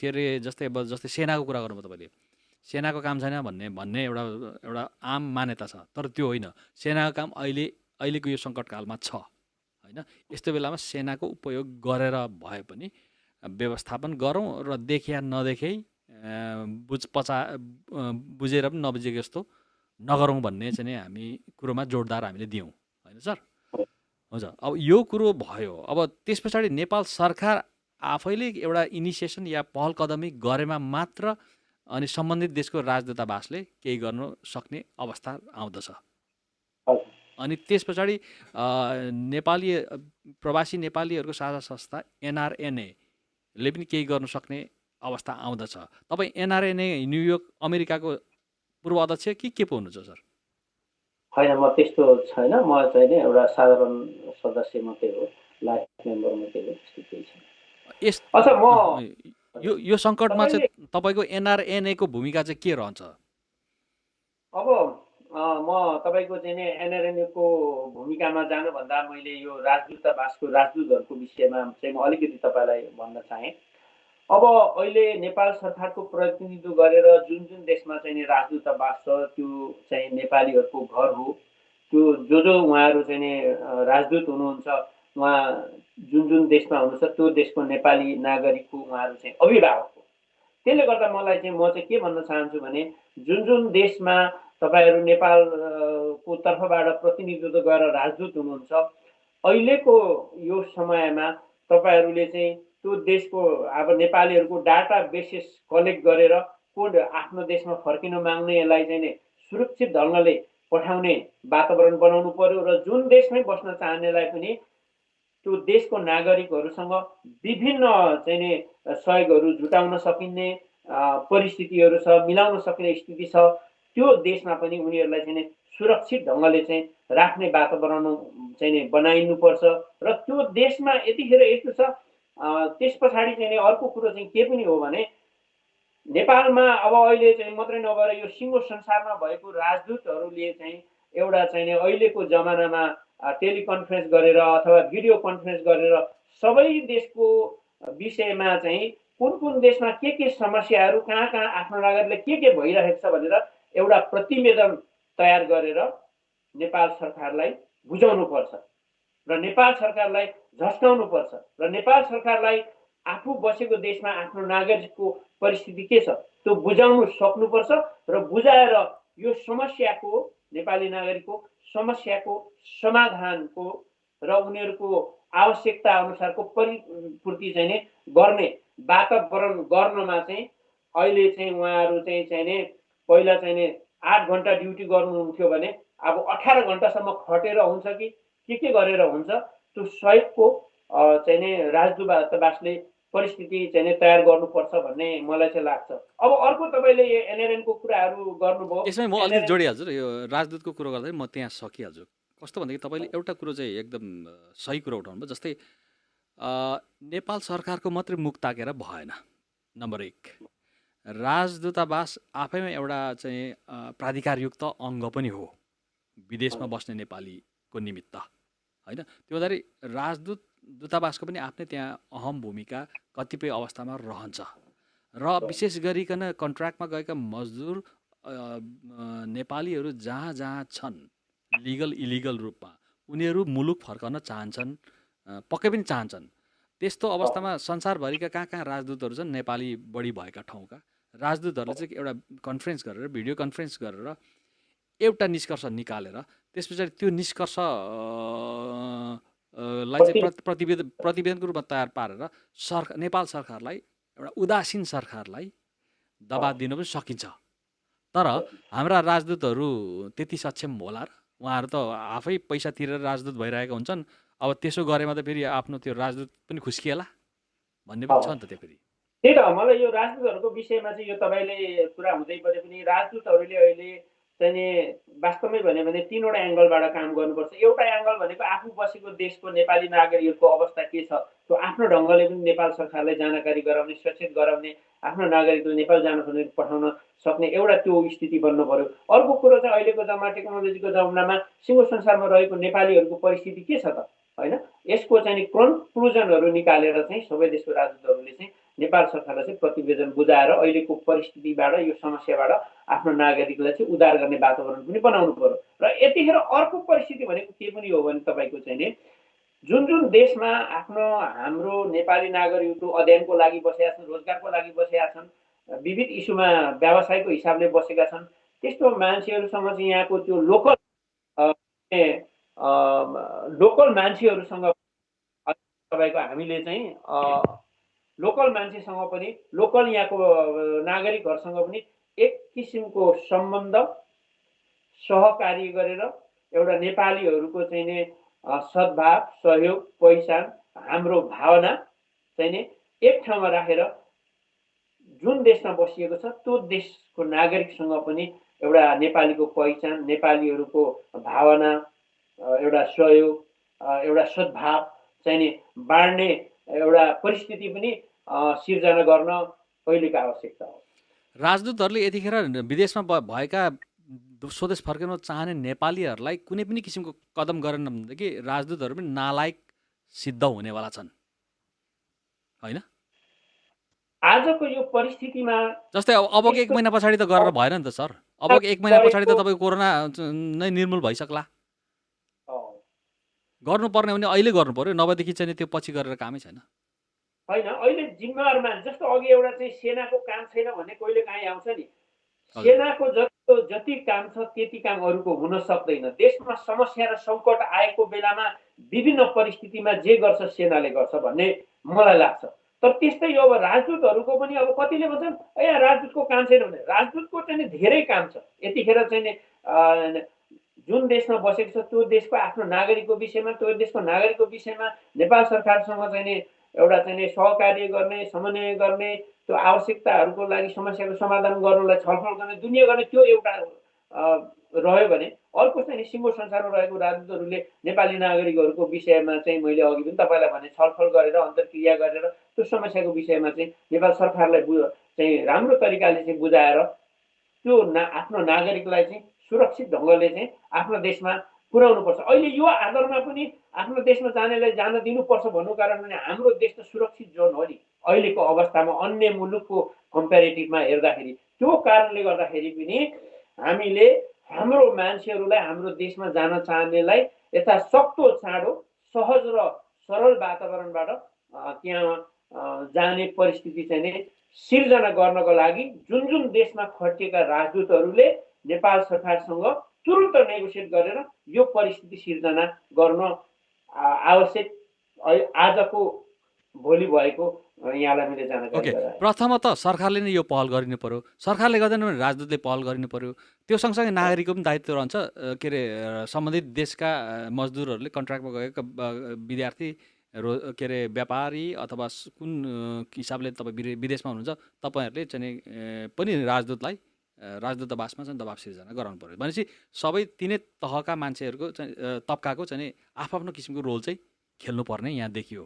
के अरे जस्तै सेनाको कुरा गर्नुभयो तपाईँले, सेनाको काम छैन भन्ने एउटा आम मान्यता छ, तर त्यो होइन। सेनाको काम अहिलेको यो सङ्कटकालमा छ होइन। यस्तो बेलामा सेनाको उपयोग गरेर भए पनि व्यवस्थापन गरौँ र देखिया नदेखे बुझेर पनि नबुझेको जस्तो नगरौँ भन्ने चाहिँ हामी कुरोमा जोडदार हामीले दियौँ होइन सर? हुन्छ। अब यो कुरो भयो, अब त्यस पछाडि नेपाल सरकार आफैले एउटा इनिसिएसन या पहल कदमी गरेमा मात्र अनि सम्बन्धित देशको राजदूतावासले केही गर्नु सक्ने अवस्था आउँदछ। अनि त्यस पछाडि प्रवासी नेपालीहरूको साझा संस्था NRNAले पनि केही गर्नु सक्ने अवस्था आउँदछ। तपाईँ NRNA न्युयोर्क अमेरिकाको पूर्व अध्यक्ष के पो हुनुहुन्छ सर? होइन, म त्यस्तो छैन। म चाहिँ नि एउटा साधारण सदस्य मात्रै हो, लाइफ मेम्बर मात्रै हो, त्यस्तो केही छैन। अच्छा, म यो सङ्कटमा चाहिँ तपाईँको NRNAको भूमिका चाहिँ के रहन्छ? अब म तपाईँको चाहिँ नि NRNAको भूमिकामा जानुभन्दा मैले यो राजदूतहरूको विषयमा चाहिँ म अलिकति तपाईँलाई भन्न चाहेँ। अब अहिले नेपाल सरकारको प्रतिनिधित्व गरेर जुन देशमा चाहिँ नि राजदूतावास छ त्यो चाहिँ नेपालीहरूको घर हो। त्यो जो उहाँहरू चाहिँ नि राजदूत हुनुहुन्छ, उहाँ जुन देशमा हुनुहुन्छ त्यो देशको नेपाली नागरिकको उहाँहरू चाहिँ अभिभावक हो। त्यसले गर्दा म चाहिँ के भन्न चाहन्छु भने जुन देशमा तपाईँहरू नेपालको तर्फबाट प्रतिनिधित्व गरेर राजदूत हुनुहुन्छ, अहिलेको यो समयमा तपाईँहरूले चाहिँ त्यो देशको अब नेपालीहरूको डाटा बेसिस कलेक्ट गरेर आफ्नो देशमा फर्किन माग्नेलाई चाहिँ नि सुरक्षित ढङ्गले पठाउने वातावरण बनाउनु पर्यो र जुन देशमै बस्न चाहनेलाई पनि त्यो देशको नागरिकहरूसँग विभिन्न चाहिँ नि सहयोगहरू जुटाउन सकिने परिस्थितिहरू छ, मिलाउन सक्ने स्थिति छ। त्यो देशमा पनि उनीहरूलाई चाहिँ सुरक्षित ढङ्गले चाहिँ राख्ने वातावरण चाहिँ नि बनाइनुपर्छ र त्यो देशमा यतिखेर यस्तो छ। त्यस पछाडि चाहिँ अर्को कुरो चाहिँ के पनि हो भने नेपालमा अब अहिले चाहिँ मात्रै नभएर यो सिङ्गो संसारमा भएको राजदूतहरूले चाहिँ एउटा चाहिँ अहिलेको जमानामा टेलिकन्फरेन्स गरेर अथवा भिडियो कन्फरेन्स गरेर सबै देशको विषयमा चाहिँ कुन देशमा के समस्याहरू कहाँ आफ्नो नागरिकले के भइरहेको छ भनेर एउटा प्रतिवेदन तयार गरेर नेपाल सरकारलाई बुझाउनुपर्छ र नेपाल सरकारलाई झस्काउनुपर्छ र नेपाल सरकारलाई आफू बसेको देशमा आफ्नो नागरिकको परिस्थिति के छ त्यो बुझाउनु सक्नुपर्छ र बुझाएर यो समस्याको नेपाली नागरिकको समस्याको समाधानको र उनीहरूको आवश्यकता अनुसारको परिपूर्ति चाहिँ गर्ने वातावरण गर्नमा चाहिँ अहिले चाहिँ उहाँहरू चाहिँ पहिला चाहिँ 8 घन्टा ड्युटी गर्नुहुन्थ्यो भने अब 18 घन्टासम्म खटेर हुन्छ कि के गरेर हुन्छ, त्यो सहयोगको चाहिँ राजदूतावासले परिस्थिति चाहिँ तयार गर्नुपर्छ भन्ने मलाई चाहिँ लाग्छ। अब अर्को तपाईँले यो NRNको कुराहरू गर्नुभयो, यसमै म अलिकति जोडिहाल्छु र यो राजदूतको कुरो गर्दा म त्यहाँ सकिहाल्छु। कस्तो भनेदेखि तपाईँले एउटा कुरो चाहिँ एकदम सही कुरो उठाउनु भयो। जस्तै नेपाल सरकारको मात्रै मुख ताकेर भएन। नम्बर 1, राजदूतावास आफैमा एउटा चाहिँ प्राधिकारयुक्त अङ्ग पनि हो विदेशमा बस्ने नेपालीको निमित्त होइन। त्यो हुँदाखेरि दूतावासको पनि आफ्नै त्यहाँ अहम भूमिका कतिपय अवस्थामा रहन्छ र विशेष गरिकन कन्ट्र्याक्टमा गएका मजदुर नेपालीहरू जहाँ छन् लिगल इलिगल रूपमा उनीहरू मुलुक फर्कन चाहन्छन्, पक्कै पनि चाहन्छन्। त्यस्तो अवस्थामा संसारभरिका कहाँ कहाँ राजदूतहरू छन् नेपाली बढी भएका ठाउँका राजदूतहरूले चाहिँ एउटा कन्फरेन्स गरेर भिडियो कन्फरेन्स गरेर एउटा निष्कर्ष निकालेर त्यस पछाडि त्यो निष्कर्ष लाई चाहिँ प्रतिवेदनको रूपमा तयार पारेर नेपाल सरकारलाई एउटा उदासीन सरकारलाई दबाब दिन पनि सकिन्छ। तर हाम्रा राजदूतहरू त्यति सक्षम होला र? उहाँहरू त आफै पैसा तिरेर राजदूत भइरहेका हुन्छन्। अब त्यसो गरेमा त फेरि आफ्नो त्यो राजदूत पनि खुस्किएला भन्ने पनि छ नि त। त्यो फेरि त्यही त मलाई यो राजदूतहरूको विषयमा चाहिँ यो तपाईँले कुरा हुँदै परे पनि राजदूतहरूले अहिले चाहिँ वास्तवमै भन्यो भने 3वटा एङ्गलबाट काम गर्नुपर्छ। एउटा एङ्गल भनेको आफू बसेको देशको नेपाली नागरिकहरूको अवस्था के छ त्यो आफ्नो ढङ्गले पनि नेपाल सरकारलाई जानकारी गराउने, सचेत गराउने, आफ्नो नागरिकले नेपाल जान पठाउन सक्ने एउटा त्यो स्थिति बन्नु पर्यो। अर्को कुरो चाहिँ अहिलेको जमाना टेक्नोलोजीको जमानामा सिङ्गो संसारमा रहेको नेपालीहरूको परिस्थिति के छ त, होइन? यसको चाहिँ कन्क्लुजनहरू निकालेर चाहिँ सबै देशको राजदूतहरूले चाहिँ नेपाल सरकारलाई चाहिँ प्रतिवेदन बुझाएर अहिलेको परिस्थितिबाट यो समस्याबाट आफ्नो नागरिकलाई चाहिँ उद्धार गर्ने वातावरण पनि बनाउनु पर्यो। र यतिखेर अर्को परिस्थिति भनेको के पनि हो भने तपाईँको चाहिँ नि जुन जुन देशमा हाम्रो नेपाली नागरिकहरू अध्ययनको लागि बसेका छन्, रोजगारको लागि बसेका छन्, विविध इस्युमा व्यवसायको हिसाबले बसेका छन्, त्यस्तो मान्छेहरूसँग चाहिँ यहाँको त्यो लोकल मान्छेहरूसँग तपाईँको हामीले चाहिँ लोकल मान्छेसँग पनि लोकल यहाँको नागरिकहरूसँग पनि एक किसिमको सम्बन्ध सहकार्य गरेर एउटा नेपालीहरूको चाहिँ नि सद्भाव, सहयोग, पहिचान, हाम्रो भावना चाहिँ नि एक ठाउँमा राखेर जुन देशमा बसिएको छ त्यो देशको नागरिकसँग पनि एउटा नेपालीको पहिचान, नेपालीहरूको भावना, एउटा सहयोग, एउटा सद्भाव चाहिँ नि बाँड्ने एउटा परिस्थिति पनि सिर्जना गर्न अहिलेको आवश्यकता हो। राजदूतहरूले यतिखेर विदेशमा भएका स्वदेश फर्किन चाहने नेपालीहरूलाई कुनै पनि किसिमको कदम गरेन भनेदेखि राजदूतहरू पनि नालायक सिद्ध हुनेवाला छन्, होइन? आजको यो परिस्थितिमा जस्तै अबको 1 महिना पछाडि त गरेर भएन नि त सर। अबको 1 महिना पछाडि त तपाईँको कोरोना नै निर्मूल भइसक्ला। गर्नुपर्ने भने अहिले गर्नु पर्यो, नभएदेखि चाहिँ त्यो पछि गरेर कामै छैन। होइन, अहिले जिम्मेवार मान्छे जस्तो अघि एउटा चाहिँ सेनाको काम छैन भन्ने कहिले काहीँ आउँछ नि। सेनाको जति काम छ त्यति काम अरूको हुन सक्दैन। देशमा समस्या र सङ्कट आएको बेलामा विभिन्न परिस्थितिमा जे गर्छ सेनाले गर्छ भन्ने मलाई लाग्छ। तर त्यस्तै अब राजदूतहरूको पनि अब कतिले भन्छन् यहाँ राजदूतको काम छैन भने, राजदूतको चाहिँ धेरै काम छ। यतिखेर चाहिँ जुन देशमा बसेको छ त्यो देशको आफ्नो नागरिकको विषयमा, त्यो देशको नागरिकको विषयमा नेपाल सरकारसँग चाहिँ एउटा चाहिँ सहकार्य गर्ने, समन्वय गर्ने, त्यो आवश्यकताहरूको लागि समस्याको समाधान गर्नलाई छलफल गर्ने, दुनियाँ गर्ने, त्यो एउटा रह्यो भने अर्को चाहिँ सिङ्गो संसारमा रहेको राजदूतहरूले नेपाली नागरिकहरूको विषयमा चाहिँ मैले अघि पनि तपाईँलाई भने छलफल गरेर अन्तर्क्रिया गरेर त्यो समस्याको विषयमा चाहिँ नेपाल सरकारलाई चाहिँ राम्रो तरिकाले चाहिँ बुझाएर त्यो आफ्नो नागरिकलाई चाहिँ सुरक्षित ढङ्गले चाहिँ आफ्नो देशमा पुर्याउनुपर्छ। अहिले यो आधारमा पनि आफ्नो देशमा जानेलाई जान दिनुपर्छ भन्नु कारण भने हाम्रो देश त सुरक्षित जोन हो नि अहिलेको अवस्थामा अन्य मुलुकको कम्पेरिटिभमा हेर्दाखेरि। त्यो कारणले गर्दाखेरि पनि हामीले हाम्रो मान्छेहरूलाई हाम्रो देशमा जान चाहनेलाई यथासक्दो चाँडो सहज र सरल वातावरणबाट त्यहाँ जाने परिस्थिति चाहिँ सिर्जना गर्नको लागि जुन जुन देशमा खटिएका राजदूतहरूले नेपाल सरकारसँग तुरुन्त नेगोसिएट गरेर यो परिस्थिति सिर्जना गर्न आवश्यक आजको भोलि भएको यहाँलाई मैले जानकारी गराएँ। प्रथमत सरकारले नै यो पहल गरिनु पर्यो। सरकारले गर्दैन भने राजदूतले पहल गरिनु पर्यो। त्यो सँगसँगै नागरिकको पनि दायित्व रहन्छ। के अरे सम्बन्धित देशका मजदुरहरूले कन्ट्र्याक्टमा गएका विद्यार्थी के अरे व्यापारी अथवा कुन हिसाबले तपाईँ विदेशमा हुनुहुन्छ तपाईँहरूले चाहिँ पनि राजदूतावासमा चाहिँ दबाब सिर्जना गराउनु पर्यो। भनेपछि सबै तिनै तहका मान्छेहरूको चाहिँ तबकाको चाहिँ आफ्नो किसिमको रोल चाहिँ खेल्नुपर्ने यहाँ देखियो,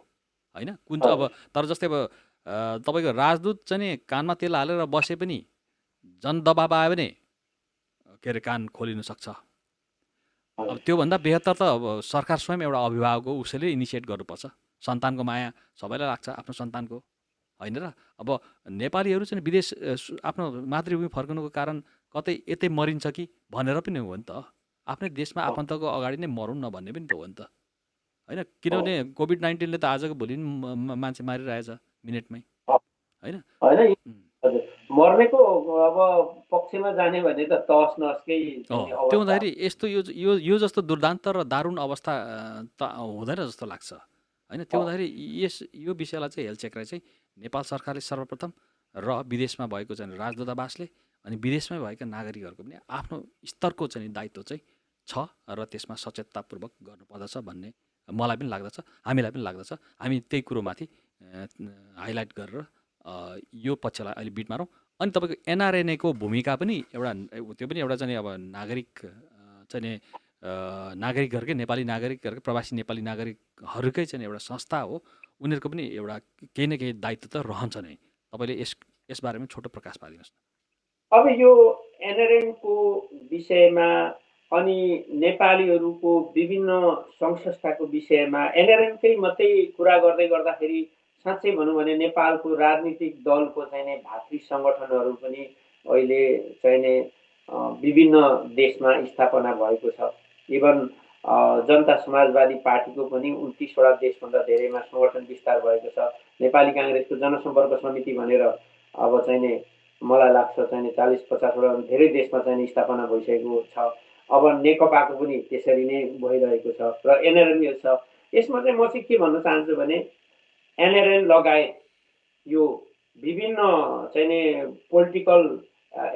होइन? कुन चाहिँ अब तर जस्तै अब तपाईँको राजदूत चाहिँ कानमा तेल हालेर बसे पनि जनदबाब आयो भने के अरे कान खोलिन सक्छ। अब त्योभन्दा बेहतर त अब सरकार स्वयं एउटा अभिभावक हो, उसैले इनिसिएट गर्नुपर्छ। सन्तानको माया सबैलाई लाग्छ आफ्नो सन्तानको, होइन र? अब नेपालीहरू चाहिँ विदेश आफ्नो मातृभूमि फर्कनुको कारण कतै यतै मरिन्छ कि भनेर पनि हो नि त। आफ्नै देशमा आफन्तको अगाडि नै मरौँ न भन्ने पनि त हो नि त, होइन, किनभने कोभिड-19ले त आजको भोलि नि मान्छे मारिरहेछ मिनेटमै, होइन? होइन उम्, हजुर मर्नेको अब पक्षमा जाने भने त तहस नहसकै चाहिँ नि त्यो अवस्था हुँदाखेरि यस्तो यो जस्तो दुर्दान्त र दारुण अवस्था त हुँदैन जस्तो लाग्छ, होइन? त्यो हो। हुँदाखेरि यो विषयलाई चाहिँ हेलचेक्राइ चाहिँ नेपाल सरकारले सर्वप्रथम र विदेशमा भएको चाहिँ राजदूतावासले अनि विदेशमै भएका नागरिकहरूको पनि आफ्नो स्तरको चाहिँ दायित्व चाहिँ छ र त्यसमा सचेततापूर्वक गर्नुपर्दछ भन्ने मलाई पनि लाग्दछ, हामीलाई पनि लाग्दछ। हामी त्यही कुरोमाथि हाइलाइट गरेर यो पक्षलाई अहिले बिट मारौँ। अनि तपाईँको एनआरएनएको भूमिका पनि एउटा त्यो पनि एउटा चाहिँ अब नागरिक चाहिँ नि नागरिकहरूकै नेपाली नागरिकहरूकै प्रवासी नेपाली नागरिकहरूकै चाहिँ एउटा संस्था हो। उनीहरूको पनि एउटा केही न केही दायित्व त रहन्छ नै। तपाईँले यसबारेमा छोटो प्रकाश पारिदिनुहोस् न। अब यो एनआरएनको विषयमा अनि नेपालीहरूको विभिन्न सङ्घ संस्थाको विषयमा एनआरएनकै मात्रै कुरा गर्दै गर्दाखेरि साँच्चै भनौँ भने नेपालको राजनीतिक दलको चाहिँ नि भातृ सङ्गठनहरू पनि अहिले चाहिँ नि विभिन्न देशमा स्थापना भएको छ। इभन जनता समाजवादी पार्टीको पनि 29वटा देशभन्दा धेरैमा सङ्गठन विस्तार भएको छ। नेपाली काङ्ग्रेसको जनसम्पर्क समिति भनेर अब चाहिँ नि मलाई लाग्छ चाहिँ 40-50वटा धेरै देशमा चाहिँ स्थापना भइसकेको छ। अब नेकपाको पनि त्यसरी नै भइरहेको छ र एनआरएन छ। यसमा चाहिँ म चाहिँ के भन्न चाहन्छु भने एनआरएन लगायत यो विभिन्न चाहिँ नि पोलिटिकल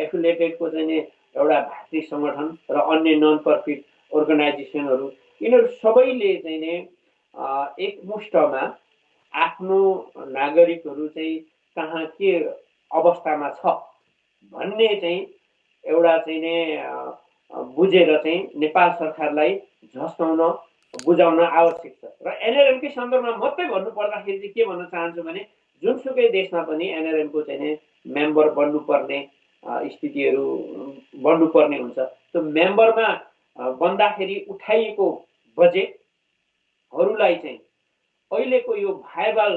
एफिलिएटेडको चाहिँ नि एउटा भातृ सङ्गठन र अन्य नन प्रफिट अर्गनाइजेसनहरू यिनीहरू सबैले चाहिँ नि एकमुष्टमा आफ्नो नागरिकहरू चाहिँ कहाँ के अवस्थामा छ भन्ने चाहिँ एउटा चाहिँ नि बुझेर चाहिँ नेपाल सरकारलाई झस्काउन बुझाउन आवश्यक छ। र एनआरएमकै सन्दर्भमा मात्रै भन्नुपर्दाखेरि चाहिँ के भन्न चाहन्छु भने जुनसुकै देशमा पनि एनआरएमको चाहिँ नि मेम्बर बन्नुपर्ने स्थितिहरू बन्नुपर्ने हुन्छ। त्यो मेम्बरमा बन्दाखेरि उठाइएको बजेटहरूलाई चाहिँ अहिलेको यो भाइबल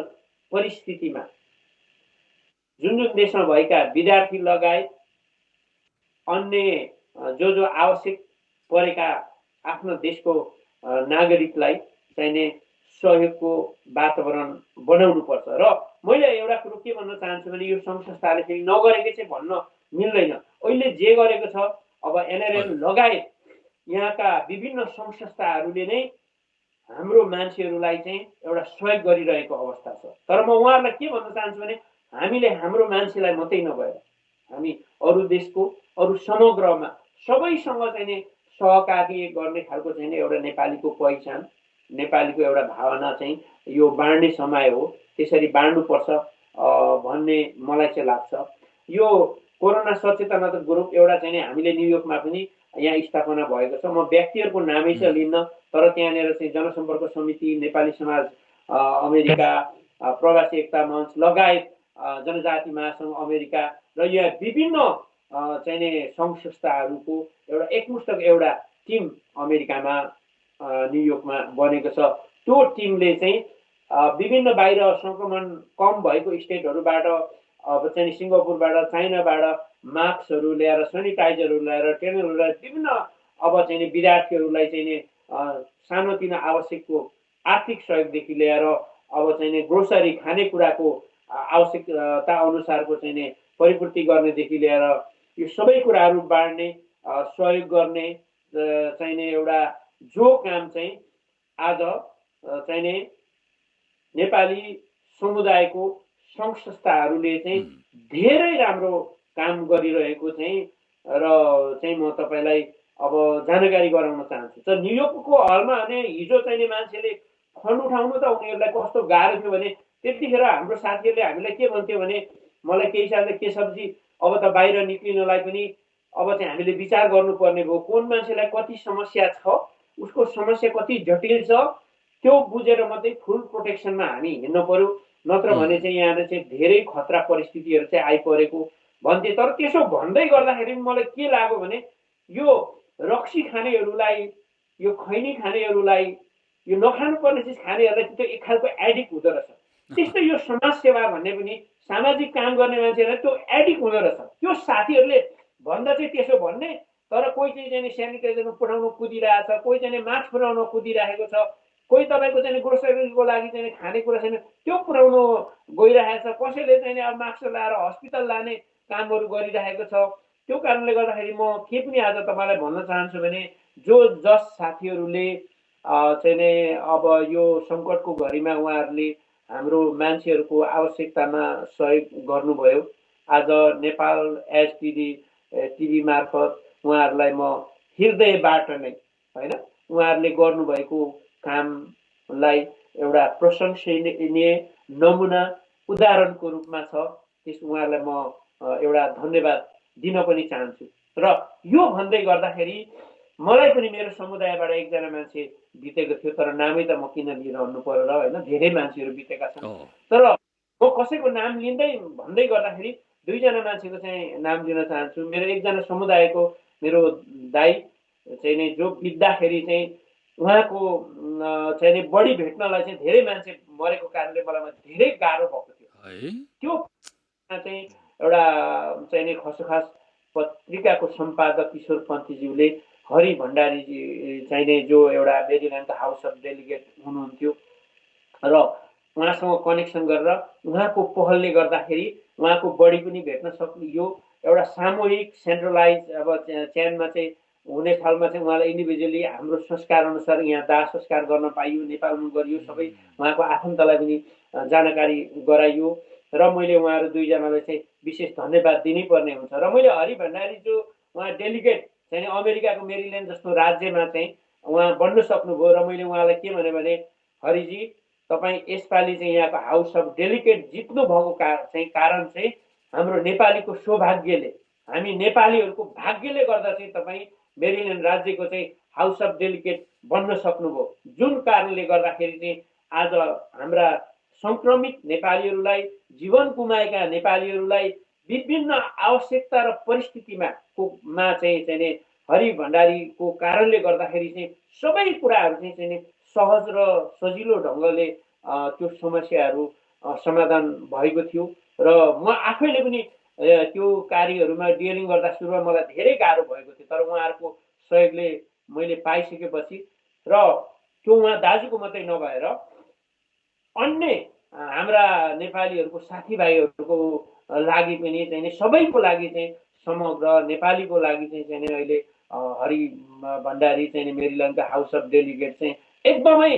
परिस्थितिमा जुन जुन देशमा भएका विद्यार्थी लगायत अन्य जो आवश्यक परेका आफ्नो देशको नागरिकलाई चाहिने सहयोगको वातावरण बनाउनु पर्छ। र मैले एउटा कुरो के भन्न चाहन्छु भने यो सङ्घ संस्थाले फेरि नगरेकै चाहिँ भन्न मिल्दैन। अहिले जे गरेको छ अब एनआरएन लगायत यहाँका विभिन्न सङ्घ संस्थाहरूले नै हाम्रो मान्छेहरूलाई चाहिँ एउटा सहयोग गरिरहेको अवस्था छ। तर म उहाँहरूलाई के भन्न चाहन्छु भने हामीले हाम्रो मान्छेलाई मात्रै नभएर हामी अरू देशको अरू समग्रमा सबैसँग चाहिँ नि सहकार्य गर्ने खालको चाहिँ एउटा नेपालीको पहिचान नेपालीको एउटा भावना चाहिँ यो बाँड्ने समय हो। त्यसरी बाँड्नुपर्छ भन्ने मलाई चाहिँ लाग्छ। यो कोरोना सचेतनता ग्रुप एउटा चाहिँ नि हामीले न्युयोर्कमा पनि यहाँ स्थापना भएको छ। म व्यक्तिहरूको नामै चाहिँ लिन्न, तर त्यहाँनिर चाहिँ जनसम्पर्क समिति, नेपाली समाज अमेरिका, प्रवासी एकता मञ्च लगायत जनजाति महासङ्घ अमेरिका र यहाँ विभिन्न चाहिँ नि सङ्घ संस्थाहरूको एउटा एकमुष्टको एउटा टिम अमेरिकामा न्युयोर्कमा बनेको छ। त्यो टिमले चाहिँ विभिन्न बाहिर सङ्क्रमण कम भएको स्टेटहरूबाट अब चाहिँ सिङ्गापुरबाट, चाइनाबाट मास्कहरू ल्याएर, सेनिटाइजरहरू ल्याएर, ट्रेनरहरू ल्याएर विभिन्न अब चाहिँ विद्यार्थीहरूलाई चाहिँ सानोतिनो आवश्यकको आर्थिक सहयोगदेखि लिएर अब चाहिँ ग्रोसरी खानेकुराको आवश्यकता अनुसारको चाहिँ परिपूर्ति गर्नेदेखि लिएर यो सबै कुराहरू बाँड्ने सहयोग गर्ने चाहिने एउटा जो काम चाहिँ आज चाहिने नेपाली समुदायको सङ्घ संस्थाहरूले चाहिँ धेरै राम्रो काम गरिरहेको चाहिँ र चाहिँ म तपाईँलाई अब जानकारी गराउन चाहन्छु। त न्युयोर्कको हलमा भने हिजो चाहिँ मान्छेले फन्ड उठाउनु त उनीहरूलाई कस्तो गाह्रो थियो भने त्यतिखेर हाम्रो साथीहरूले हामीलाई के भन्थ्यो भने मलाई केही सालले के सब्जी अब त बाहिर निक्लिनलाई पनि अब चाहिँ हामीले विचार गर्नुपर्ने भयो। कुन मान्छेलाई कति समस्या छ, उसको समस्या कति जटिल छ, त्यो बुझेर मात्रै फुल प्रोटेक्सनमा हामी हिँड्नु पर्यो। नत्र भने चाहिँ यहाँ चाहिँ धेरै खतरा परिस्थितिहरू चाहिँ आइपरेको भन्थे। तर त्यसो भन्दै गर्दाखेरि मलाई के लाग्यो भने यो रक्सी खानेहरूलाई, यो खैनी खानेहरूलाई, यो नखानुपर्ने चिज खानेहरूलाई त्यो एक खालको एडिक्ट हुँदो रहेछ। त्यस्तै यो समाज सेवा भन्ने पनि सामाजिक काम गर्ने मान्छेहरूलाई त्यो एडिक्ट हुँदो रहेछ। त्यो साथीहरूले भन्दा चाहिँ त्यसो भन्ने, तर कोही चाहिँ सेनिटाइजर पुऱ्याउनु कुदिरहेछ, कोही चाहिँ मास्क पुऱ्याउन कुदिरहेको छ। कोही तपाईँको चाहिँ ग्रोसरीको लागि चाहिँ खानेकुरा छैन त्यो पुर्याउनु गइरहेको छ, कसैले चाहिँ अब मास्क लाएर हस्पिटल लाने कामहरू गरिरहेको छ। त्यो कारणले गर्दाखेरि म के पनि आज तपाईँलाई भन्न चाहन्छु भने जो जस साथीहरूले चाहिँ नि अब यो सङ्कटको घडीमा उहाँहरूले हाम्रो मान्छेहरूको आवश्यकतामा सहयोग गर्नुभयो। आज नेपाल एसटिडी टिभी मार्फत उहाँहरूलाई म हृदयबाट नै होइन उहाँहरूले गर्नुभएको कामलाई एउटा प्रशंसनीय नमुना उदाहरणको रूपमा छ, त्यस उहाँहरूलाई म एउटा धन्यवाद दिन पनि चाहन्छु। र यो भन्दै गर्दाखेरि मलाई पनि मेरो समुदायबाट एकजना मान्छे बितेको थियो, तर नामै त म किन लिइरहनु पर्यो र होइन, धेरै मान्छेहरू बितेका छन्। तर म कसैको नाम लिँदै भन्दै गर्दाखेरि दुईजना मान्छेको चाहिँ नाम लिन चाहन्छु। मेरो एकजना समुदायको मेरो दाइ चाहिँ नि जो बित्दाखेरि चाहिँ उहाँको चाहिँ नि बडी भेट्नलाई चाहिँ धेरै मान्छे मरेको कारणले मलाई धेरै गाह्रो भएको थियो। त्यो चाहिँ एउटा चाहिँ नि खसोखास पत्रिकाको सम्पादक किशोर पन्थीज्यूले हरि भण्डारीजी चाहिँ नि जो एउटा मेरील्यान्डको हाउस अफ डेलिगेट हुनुहुन्थ्यो र उहाँसँग कनेक्सन गरेर उहाँको पहलले गर्दाखेरि उहाँको बडी पनि भेट्न सकियो। एउटा सामूहिक सेन्ट्रलाइज अब च्यानमा चाहिँ हुने ठाउँमा चाहिँ उहाँलाई इन्डिभिजुअली हाम्रो संस्कार अनुसार यहाँ दाह संस्कार गर्न पाइयो, नेपालमा गरियो, सबै उहाँको आफन्तलाई पनि जानकारी गराइयो र मैले उहाँहरू दुईजनालाई चाहिँ विशेष धन्यवाद दिनै पर्ने हुन्छ। र मैले हरि भण्डारी जो उहाँ डेलिगेट चाहिँ अमेरिकाको मेरील्यान्ड जस्तो राज्यमा चाहिँ उहाँ बन्न सक्नुभयो र मैले उहाँलाई के भने हरिजी तपाईँ यसपालि चाहिँ यहाँको हाउस अफ डेलिगेट जित्नु भएको कारण चाहिँ हाम्रो नेपालीको सौभाग्यले, हामी नेपालीहरूको भाग्यले गर्दा चाहिँ तपाईँ मेरील्यान्ड राज्यको चाहिँ हाउस अफ डेलिगेट बन्न सक्नुभयो, जुन कारणले गर्दाखेरि चाहिँ आज हाम्रा सङ्क्रमित नेपालीहरूलाई, जीवन गुमाएका नेपालीहरूलाई विभिन्न आवश्यकता र परिस्थितिमा चाहिँ हरि भण्डारीको कारणले गर्दाखेरि चाहिँ सबै कुराहरू चाहिँ सहज र सजिलो ढङ्गले त्यो समस्याहरू समाधान भएको थियो। र म आफैले पनि त्यो कार्यहरूमा डिलिङ गर्दा सुरुमा मलाई धेरै गाह्रो भएको थियो, तर उहाँहरूको सहयोगले मैले पाइसकेपछि र त्यो उहाँ दाजुको मात्रै नभएर अन्य हाम्रा नेपालीहरूको साथीभाइहरूको लागि पनि चाहिँ सबैको लागि चाहिँ समग्र नेपालीको लागि चाहिँ अहिले हरि भण्डारी चाहिँ मेरील्यान्डको हाउस अफ डेलिगेट चाहिँ एकदमै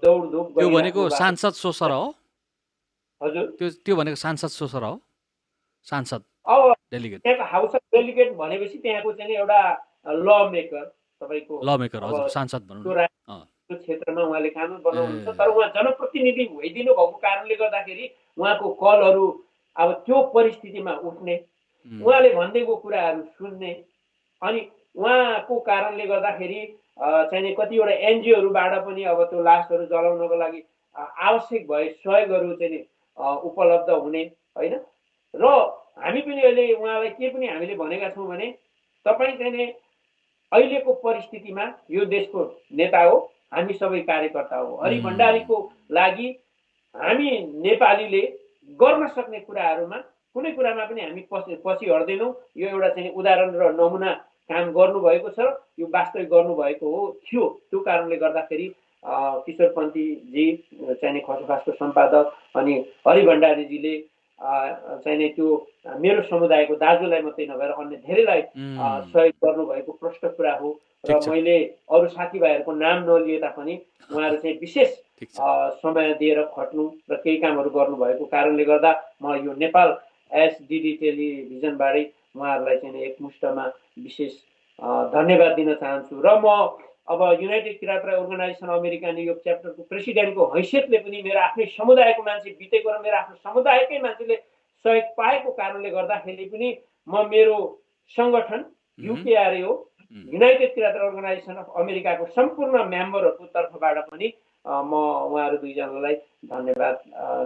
दौडधुप त्यो भनेको सांसद सोसर हो? हजुर, त्यो भनेको सांसद सोसर हो? सांसद अब डेलिगेट त्यहाँको हाउस अफ डेलिगेट भनेपछि त्यहाँको चाहिँ एउटा ल मेकर, तपाईँको ल मेकर, हजुर, सांसद भनौँ न। त्यो क्षेत्रमा उहाँले कानुन बनाउनुहुन्छ, तर उहाँ जनप्रतिनिधि भइदिनु भएको कारणले गर्दाखेरि उहाँको कलहरू अब त्यो परिस्थितिमा उठ्ने, उहाँले भनिदिएको कुराहरू सुन्ने, अनि उहाँको कारणले गर्दाखेरि चाहिँ कतिवटा एनजिओहरूबाट पनि अब त्यो लासहरू जलाउनको लागि आवश्यक भए सहयोगहरू चाहिँ उपलब्ध हुने होइन। र हामी पनि अहिले उहाँलाई के पनि हामीले भनेका छौँ भने तपाईँ चाहिँ अहिलेको परिस्थितिमा यो देशको नेता हो, हामी सबै कार्यकर्ता हो। हरि भण्डारीको लागि हामी नेपालीले गर्न सक्ने कुराहरूमा कुनै कुरामा पनि हामी पछि हट्दैनौँ। यो एउटा चाहिँ उदाहरण र नमुना काम गर्नुभएको छ, यो वास्तविक गर्नुभएको थियो। त्यो कारणले गर्दाखेरि किशोर पन्थीजी चाहिँ खसोखासको सम्पादक अनि हरि भण्डारीजीले चाहिँ त्यो मेरो समुदायको दाजुलाई मात्रै नभएर अन्य धेरैलाई सहयोग गर्नुभएको प्रष्ट कुरा हो। र मैले अरू साथीभाइहरूको नाम नलिए तापनि उहाँहरू चाहिँ विशेष समय दिएर खट्नु र केही कामहरू गर्नुभएको कारणले गर्दा म यो नेपाल एसडिडी टेलिभिजनबाटै उहाँहरूलाई चाहिँ एकमुष्टमा विशेष धन्यवाद दिन चाहन्छु। र म अब united Kirat organisation America new york च्याप्टरको प्रेसिडेन्टको हैसियतले पनि मेरो आफ्नै समुदायको मान्छे बितेको र मेरो आफ्नो समुदायकै मान्छेले सहयोग पाएको कारणले गर्दाखेरि पनि म मेरो सङ्गठन युकेआरए युनाइटेड किराँत अर्गनाइजेसन अफ अमेरिकाको सम्पूर्ण मेम्बरहरूको तर्फबाट पनि म उहाँहरू दुईजनालाई धन्यवाद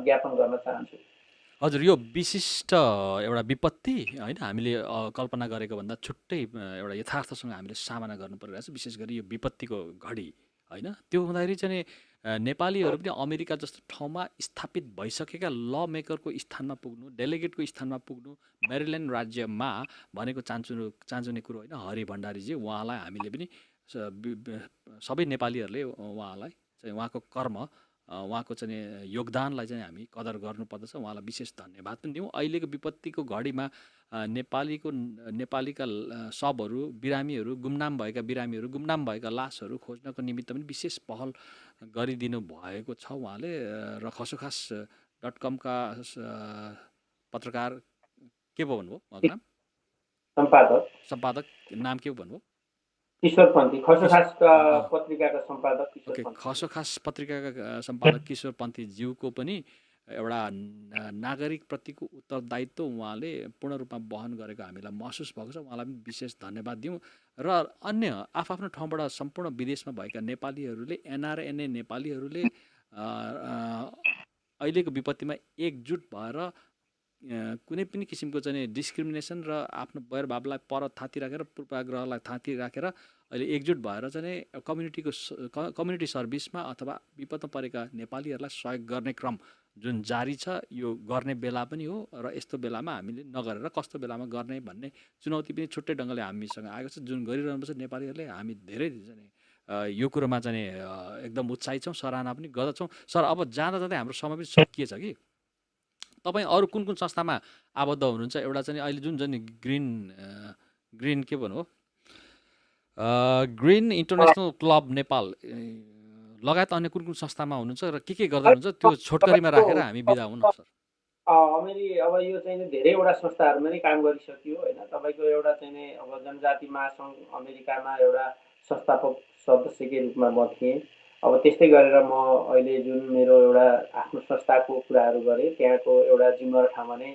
ज्ञापन गर्न चाहन्छु। हजुर, यो विशिष्ट एउटा विपत्ति होइन, हामीले कल्पना गरेको भन्दा छुट्टै एउटा यथार्थसँग हामीले सामना गर्नु परिरहेछ, विशेष गरी यो विपत्तिको घडी होइन। त्यो हुँदाखेरि चाहिँ नेपालीहरू पनि अमेरिका जस्तो ठाउँमा स्थापित भइसकेका ल मेकरको स्थानमा पुग्नु, डेलिगेटको स्थानमा पुग्नु, मेरील्यान्ड राज्यमा भनेको चान्चुने कुरो होइन। हरि भण्डारीजी उहाँलाई हामीले पनि सबै नेपालीहरूले उहाँलाई चाहिँ उहाँको कर्म उहाँको चाहिँ योगदानलाई चाहिँ हामी कदर गर्नुपर्दछ। उहाँलाई विशेष धन्यवाद पनि दिउँ। अहिलेको विपत्तिको घडीमा नेपालीका शवहरू, बिरामीहरू, गुमनाम भएका बिरामीहरू, गुमनाम भएका लासहरू खोज्नको निमित्त पनि विशेष पहल गरिदिनु भएको छ उहाँले। र खसोखास .com का पत्रकार के पो भन्नुभयो उहाँको नाम? सम्पादक नाम के पो भन्नुभयो? किशोरपन्थी, खसोखासका पत्रिकाका सम्पादक ओके, किशोरपन्थी। खसोखास पत्रिकाका सम्पादक किशोरपन्थी ज्यूको पनि एउटा नागरिकप्रतिको उत्तरदायित्व उहाँले पूर्ण रूपमा वहन गरेको हामीलाई महसुस भएको छ। उहाँलाई पनि विशेष धन्यवाद दिउँ। र अन्य आफ्नो ठाउँबाट सम्पूर्ण विदेशमा भएका नेपालीहरूले, एनआरएनए नेपालीहरूले अहिलेको विपत्तिमा एकजुट भएर कुनै पनि किसिमको चाहिँ डिस्क्रिमिनेसन र आफ्नो बैरभावलाई पर थाती राखेर, पूर्वाग्रहलाई थाती राखेर अहिले एकजुट भएर चाहिँ कम्युनिटी सर्भिसमा अथवा विपदमा परेका नेपालीहरूलाई सहयोग गर्ने क्रम जुन जारी छ, यो गर्ने बेला पनि हो। र यस्तो बेलामा हामीले नगरेर कस्तो बेलामा गर्ने भन्ने चुनौती पनि छुट्टै ढङ्गले हामीसँग आएको छ, जुन गरिरहनुपर्छ नेपालीहरूले। हामी धेरै चाहिँ यो कुरोमा चाहिँ एकदम उत्साहित छौँ, सराहना पनि गर्दछौँ। सर, अब जाँदा जाँदै हाम्रो समय पनि सकिएछ कि तपाईँ अरू कुन कुन संस्थामा आबद्ध हुनुहुन्छ? एउटा चाहिँ अहिले जुन ग्रिन के भन्नु हो, ग्रिन इन्टरनेसनल क्लब नेपाल लगायत अन्य कुन कुन संस्थामा हुनुहुन्छ र के गर्दै हुनुहुन्छ, त्यो छोटकरीमा राखेर हामी बिदा हुन सर। अब यो चाहिँ धेरैवटा संस्थाहरूमा नै काम गरिसक्यो होइन। तपाईँको एउटा चाहिँ अब जनजाति महासङ्घ अमेरिकामा एउटा संस्थापक सदस्यकै रूपमा म थिएँ। अब त्यस्तै गरेर म अहिले जुन मेरो एउटा आफ्नो संस्थाको कुराहरू गरेँ, त्यहाँको एउटा जिम्मेवार ठाउँमा नै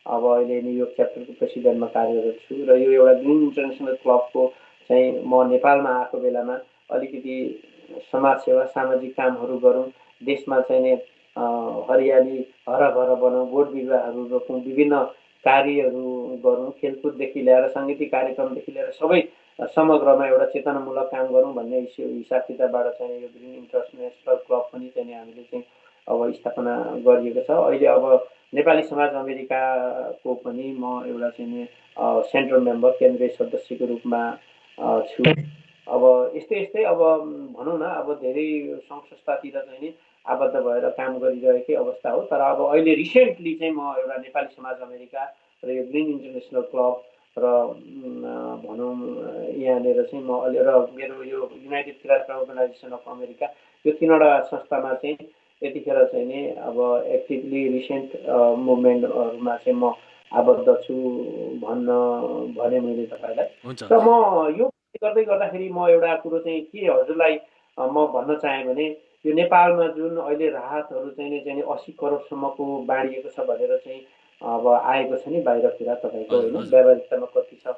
अब अहिले न्युयोर्क च्याप्टरको प्रेसिडेन्टमा कार्यरत छु। र यो एउटा ग्रिन इन्टरनेसनल क्लबको चाहिँ म नेपालमा आएको बेलामा अलिकति समाजसेवा, सामाजिक कामहरू गरौँ, देशमा चाहिँ हरियाली हरभर बनाउँ, बोट बिरुवाहरू रोपौँ, विभिन्न कार्यहरू गरौँ, खेलकुददेखि लिएर साङ्गीतिक कार्यक्रमदेखि लिएर सबै समग्रमा एउटा चेतनामूलक काम गरौँ भन्ने हिसाब किताबबाट चाहिँ यो ग्रिन इन्टरनेसनल क्लब पनि चाहिँ हामीले चाहिँ अब स्थापना गरिएको छ। अहिले अब नेपाली समाज अमेरिकाको पनि म एउटा चाहिँ सेन्ट्रल मेम्बर, केन्द्रीय सदस्यको रूपमा छु। अब यस्तै अब भनौँ न, अब धेरै सङ्घ संस्थातिर चाहिँ नि आबद्ध भएर काम गरिरहेकै अवस्था हो। तर अब अहिले रिसेन्टली चाहिँ म एउटा नेपाली समाज अमेरिका र यो ग्रिन इन्टरनेसनल क्लब र भनौँ यहाँनिर चाहिँ म अहिले र मेरो यो युनाइटेड थियोरापिटिक अर्गनाइजेसन अफ अमेरिका, यो तिनवटा संस्थामा चाहिँ यतिखेर चाहिँ नि अब एक्टिभली रिसेन्ट मुभमेन्टहरूमा चाहिँ म आबद्ध छु भने मैले तपाईँलाई। र म यो गर्दै गर्दाखेरि म एउटा कुरो चाहिँ के हजुरलाई म भन्न चाहेँ भने, यो नेपालमा जुन अहिले राहतहरू चाहिँ 80 करोडसम्मको बाँडिएको छ भनेर चाहिँ अब आएको छ नि बाहिर कुरा तपाईँको होइन, व्यावहारिकतामा कति छ,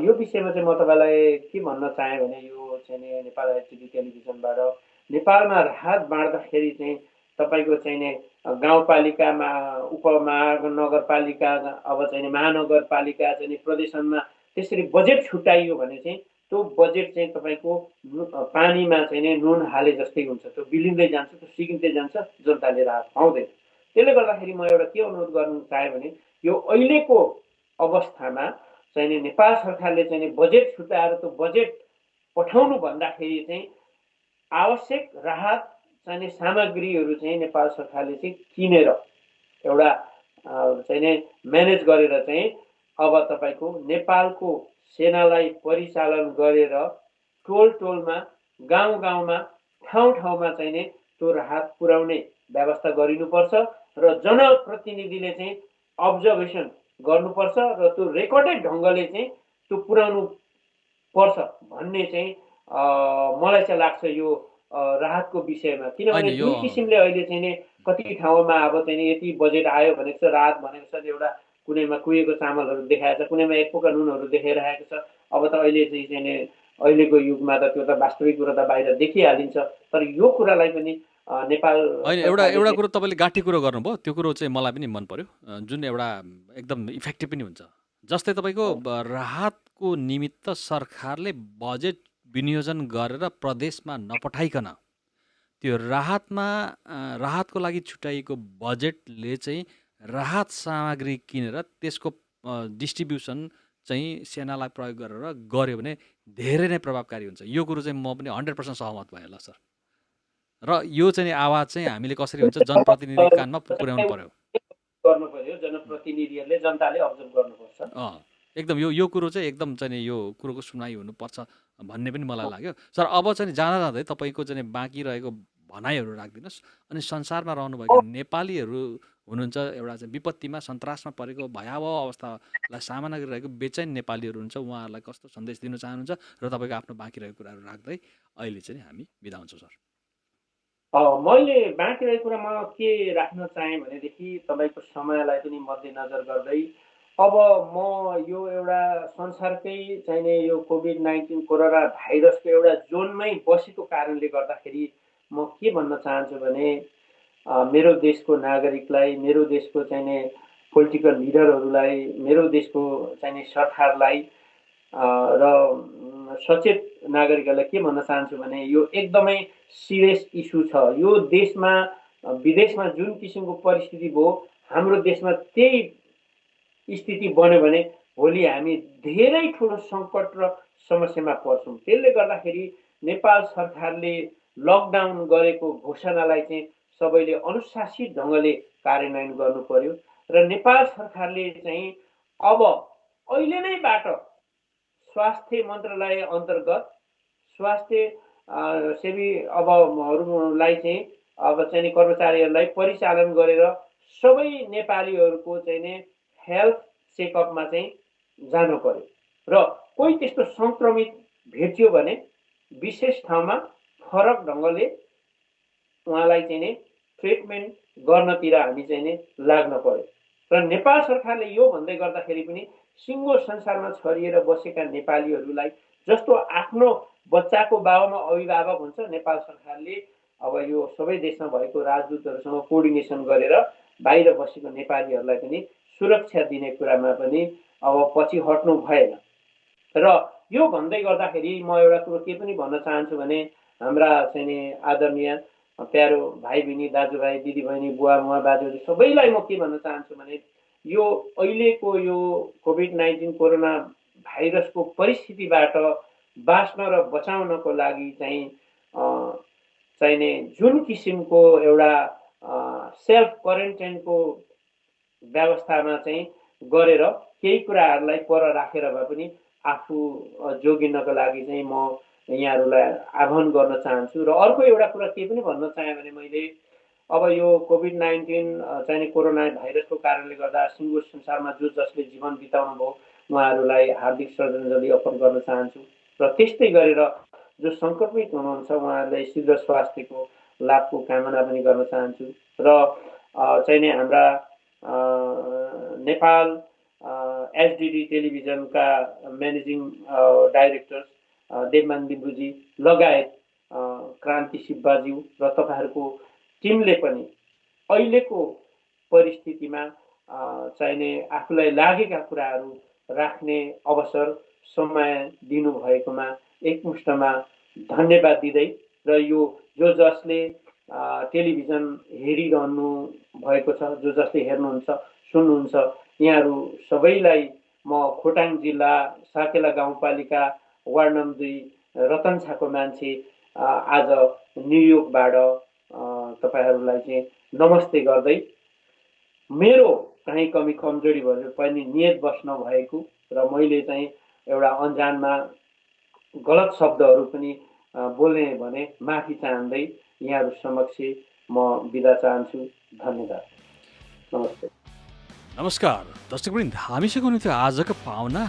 यो विषयमा चाहिँ म तपाईँलाई के भन्न चाहेँ भने, यो चाहिँ नेपाल एचडी टेलिभिजनबाट नेपालमा राहत बाँड्दाखेरि चाहिँ तपाईँको चाहिँ गाउँपालिकामा, उपमहानगरपालिका, अब चाहिँ महानगरपालिका चाहिँ प्रदेशमा त्यसरी बजेट छुट्याइयो भने चाहिँ त्यो बजेट चाहिँ तपाईँको पानीमा चाहिँ नुन हाले जस्तै हुन्छ, त्यो बिलिँदै जान्छ, त्यो सिकिँदै जान्छ, जनताले राहत पाउँदैन। त्यसले गर्दाखेरि म एउटा के अनुरोध गर्न चाहेँ भने, यो अहिलेको अवस्थामा चाहिँ नेपाल सरकारले चाहिँ बजेट छुट्याएर त्यो बजेट पठाउनु भन्दाखेरि चाहिँ आवश्यक राहत चाहिने सामग्रीहरू चाहिँ नेपाल सरकारले चाहिँ किनेर एउटा चाहिँ म्यानेज गरेर चाहिँ अब तपाईँको नेपालको सेनालाई परिचालन गरेर टोलमा, गाउँमा, ठाउँमा चाहिँ त्यो राहत पुर्याउने व्यवस्था गरिनुपर्छ र जनप्रतिनिधिले चाहिँ अब्जर्भेसन गर्नुपर्छ र त्यो रेकर्डेड ढङ्गले चाहिँ त्यो पुर्याउनु पर्छ भन्ने चाहिँ मलाई चाहिँ लाग्छ यो राहतको विषयमा। किनभने जुन किसिमले अहिले चाहिँ कति ठाउँमा अब चाहिँ यति बजेट आयो भनेको छ, राहत भनेको छ, एउटा कुनैमा कुहिएको चामलहरू देखाएको छ, कुनैमा एक पोका नुनहरू देखाइरहेको छ। अब त अहिले चाहिँ अहिलेको युगमा त त्यो त वास्तविक कुरो त बाहिर देखिहालिन्छ। तर यो कुरालाई पनि नेपाल एउटा कुरो तपाईँले गाँठी कुरो गर्नुभयो, त्यो कुरो चाहिँ मलाई पनि मन पर्यो, जुन एउटा एकदम इफेक्टिभ पनि हुन्छ। जस्तै तपाईँको राहतको निमित्त सरकारले बजेट विनियोजन गरेर प्रदेशमा नपठाइकन त्यो राहतको लागि छुट्याइएको बजेटले चाहिँ राहत सामग्री किनेर त्यसको डिस्ट्रिब्युसन चाहिँ सेनालाई प्रयोग गरेर गऱ्यो भने धेरै नै प्रभावकारी हुन्छ। यो कुरो चाहिँ म पनि 100% सहमत भएँ ल सर। र यो चाहिँ आवाज चाहिँ हामीले कसरी हुन्छ जनप्रतिनिधि कानमा पुर्याउनु पर्यो। गर्नु पर्यो, जनप्रतिनिधिहरूले, जनताले अब्जर्भ गर्नुपर्छ। एकदम यो कुरो चाहिँ एकदम चाहिँ यो कुरोको सुनाइ हुनुपर्छ भन्ने पनि मलाई लाग्यो। सर अब चाहिँ जाँदा जाँदै तपाईँको चाहिँ बाँकी रहेको भनाइहरू राखिदिनुहोस्। अनि संसारमा रहनुभएका नेपालीहरू हुनुहुन्छ, एउटा चाहिँ विपत्तिमा सन्तासमा परेको भयावह अवस्थालाई सामना गरिरहेको बेचैन नेपालीहरू हुन्छ, उहाँहरूलाई कस्तो सन्देश दिन चाहनुहुन्छ र तपाईँको आफ्नो बाँकी रहेको कुराहरू राख्दै अहिले चाहिँ हामी बिदा हुन्छौँ सर। मैले बाँकी रहेको कुरामा के राख्न चाहेँ भनेदेखि तपाईँको समयलाई पनि मध्यनजर गर्दै अब म यो एउटा संसारकै चाहिने यो कोभिड-19 कोरोना भाइरसको एउटा जोनमै बसेको कारणले गर्दाखेरि म के भन्न चाहन्छु भने मेरो देशको नागरिकलाई, मेरो देशको चाहिने पोलिटिकल लिडरहरूलाई, मेरो देशको चाहिने सरकारलाई र सचेत नागरिकहरूलाई के भन्न चाहन्छु भने यो एकदमै सिरियस इस्यु छ। यो देशमा विदेशमा जुन किसिमको परिस्थिति भयो, हाम्रो देशमा त्यही स्थिति बन्यो भने भोलि हामी धेरै ठुलो सङ्कट र समस्यामा पर्छौँ। त्यसले गर्दाखेरि नेपाल सरकारले लकडाउन गरेको घोषणालाई चाहिँ सबैले अनुशासित ढङ्गले कार्यान्वयन गर्नु पर्यो र नेपाल सरकारले चाहिँ अब अहिले नैबाट स्वास्थ्य मन्त्रालय अन्तर्गत स्वास्थ्य सेवी अबहरूलाई चाहिँ अब चाहिँ कर्मचारीहरूलाई परिचालन गरेर सबै नेपालीहरूको चाहिँ हेल्थ चेकअपमा चाहिँ जानु पर्यो र कोही त्यस्तो सङ्क्रमित भेटियो भने विशेष ठाउँमा फरक ढङ्गले उहाँलाई चाहिँ ट्रिटमेन्ट गर्नतिर हामी चाहिँ लाग्न पर्यो र नेपाल सरकारले यो भन्दै गर्दाखेरि पनि सिङ्गो संसारमा छरिएर बसेका नेपालीहरूलाई जस्तो आफ्नो बच्चाको बाबामा अभिभावक हुन्छ, नेपाल सरकारले अब यो सबै देशमा भएको राजदूतहरूसँग कोअर्डिनेसन गरेर बाहिर बसेको नेपालीहरूलाई पनि सुरक्षा दिने कुरामा पनि अब पछि हट्नु भएन। र यो भन्दै गर्दाखेरि म एउटा कुरो के पनि भन्न चाहन्छु भने हाम्रा चाहिँ आदरणीय प्यारो भाइ बहिनी, दाजुभाइ, दिदीबहिनी, बुवा मुवा, बाजेहरू सबैलाई म के भन्न चाहन्छु भने यो अहिलेको यो कोभिड-19 कोरोना भाइरसको परिस्थितिबाट बाँच्न र बचाउनको लागि चाहिने जुन किसिमको एउटा सेल्फ क्वारेन्टाइनको व्यवस्थामा चाहिँ गरेर केही कुराहरूलाई पर राखेर भए पनि आफू जोगिनको लागि चाहिँ म यहाँहरूलाई आह्वान गर्न चाहन्छु। र अर्को एउटा कुरा के पनि भन्न चाहेँ भने मैले अब यो कोभिड-19 चाहिने कोरोना भाइरसको कारणले गर्दा सिङ्गो संसारमा जो जसले जीवन बिताउनु भयो उहाँहरूलाई हार्दिक श्रद्धाञ्जली अर्पण गर्न चाहन्छु र त्यस्तै गरेर जो सङ्क्रमित हुनुहुन्छ उहाँहरूलाई शीघ्र स्वास्थ्यको लाभको कामना पनि गर्न चाहन्छु र चाहिने हाम्रा नेपाल एसडिडी टेलिभिजनका म्यानेजिङ डाइरेक्टर देवमान लिम्बुजी लगायत क्रान्ति शिवबाज्यू र तपाईँहरूको टिमले पनि अहिलेको परिस्थितिमा चाहिने आफूलाई लागेका कुराहरू राख्ने अवसर समय दिनुभएकोमा एकमुष्टमा धन्यवाद दिँदै र यो जो जसले टेलिभिजन हेरिरहनु भएको छ, जो जसले हेर्नुहुन्छ सुन्नुहुन्छ, यहाँहरू सबैलाई म खोटाङ जिल्ला साकेला गाउँपालिका वार्ड नम्बर 2 रतनछाको मान्छे आज न्युयोर्कबाट तपाईँहरूलाई चाहिँ नमस्ते गर्दै मेरो कहीँ कमी कमजोरी भयो पनि नियत बस्न भएको र मैले चाहिँ एउटा अन्जानमा गलत शब्दहरू पनि बोल्ने भने माफी चाहँदै यहाँहरू समक्ष म बिदा चाहन्छु। धन्यवाद। नमस्ते। नमस्कार दर्शकवृन्द, हामीसँग हुनुहुन्थ्यो आजको पाहुना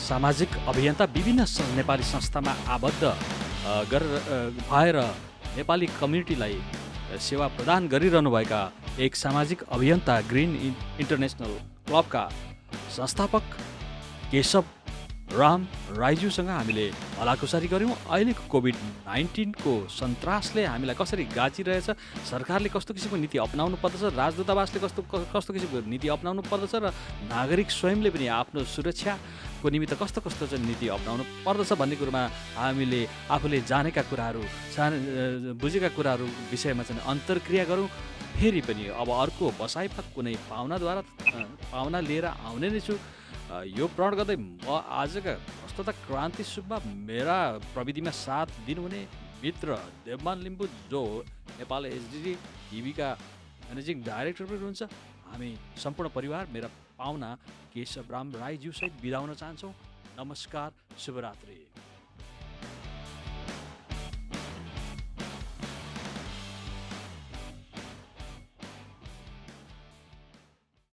सामाजिक अभियन्ता, विभिन्न नेपाली संस्थामा आबद्ध भएर नेपाली कम्युनिटीलाई सेवा प्रदान गरिरहनुभएका एक सामाजिक अभियन्ता, ग्रिन इन्टरनेसनल क्लबका संस्थापक केशव राम राईज्यूसँग हामीले भलाकुसारी गऱ्यौँ। अहिलेको कोभिड-19 को सन्तासले हामीलाई कसरी गाँचिरहेछ, सरकारले कस्तो किसिमको नीति अपनाउनु पर्दछ, राजदूतावासले कस्तो किसिमको नीति अपनाउनु पर्दछ र नागरिक स्वयंले पनि आफ्नो सुरक्षाको निमित्त कस्तो चाहिँ नीति अपनाउनु पर्दछ भन्ने कुरोमा हामीले आफूले जानेका कुराहरू, बुझेका कुराहरू विषयमा चाहिँ अन्तर्क्रिया गरौँ। फेरि पनि अब अर्को बसाइमा कुनै पाहुना लिएर आउने नै छु। यो प्रण गर्दै म आजका प्रस्तुता क्रान्ति सुब्बा, मेरा प्रविधिमा साथ दिनुहुने मित्र देवमान लिम्बू जो नेपाल एचडिडी टिभीका म्यानेजिङ डाइरेक्टर पनि हुनुहुन्छ। हामी सम्पूर्ण परिवार मेरा पाहुना केशव राम राईज्यूसहित बिदा हुन चाहन्छौँ। नमस्कार, शुभरात्रि।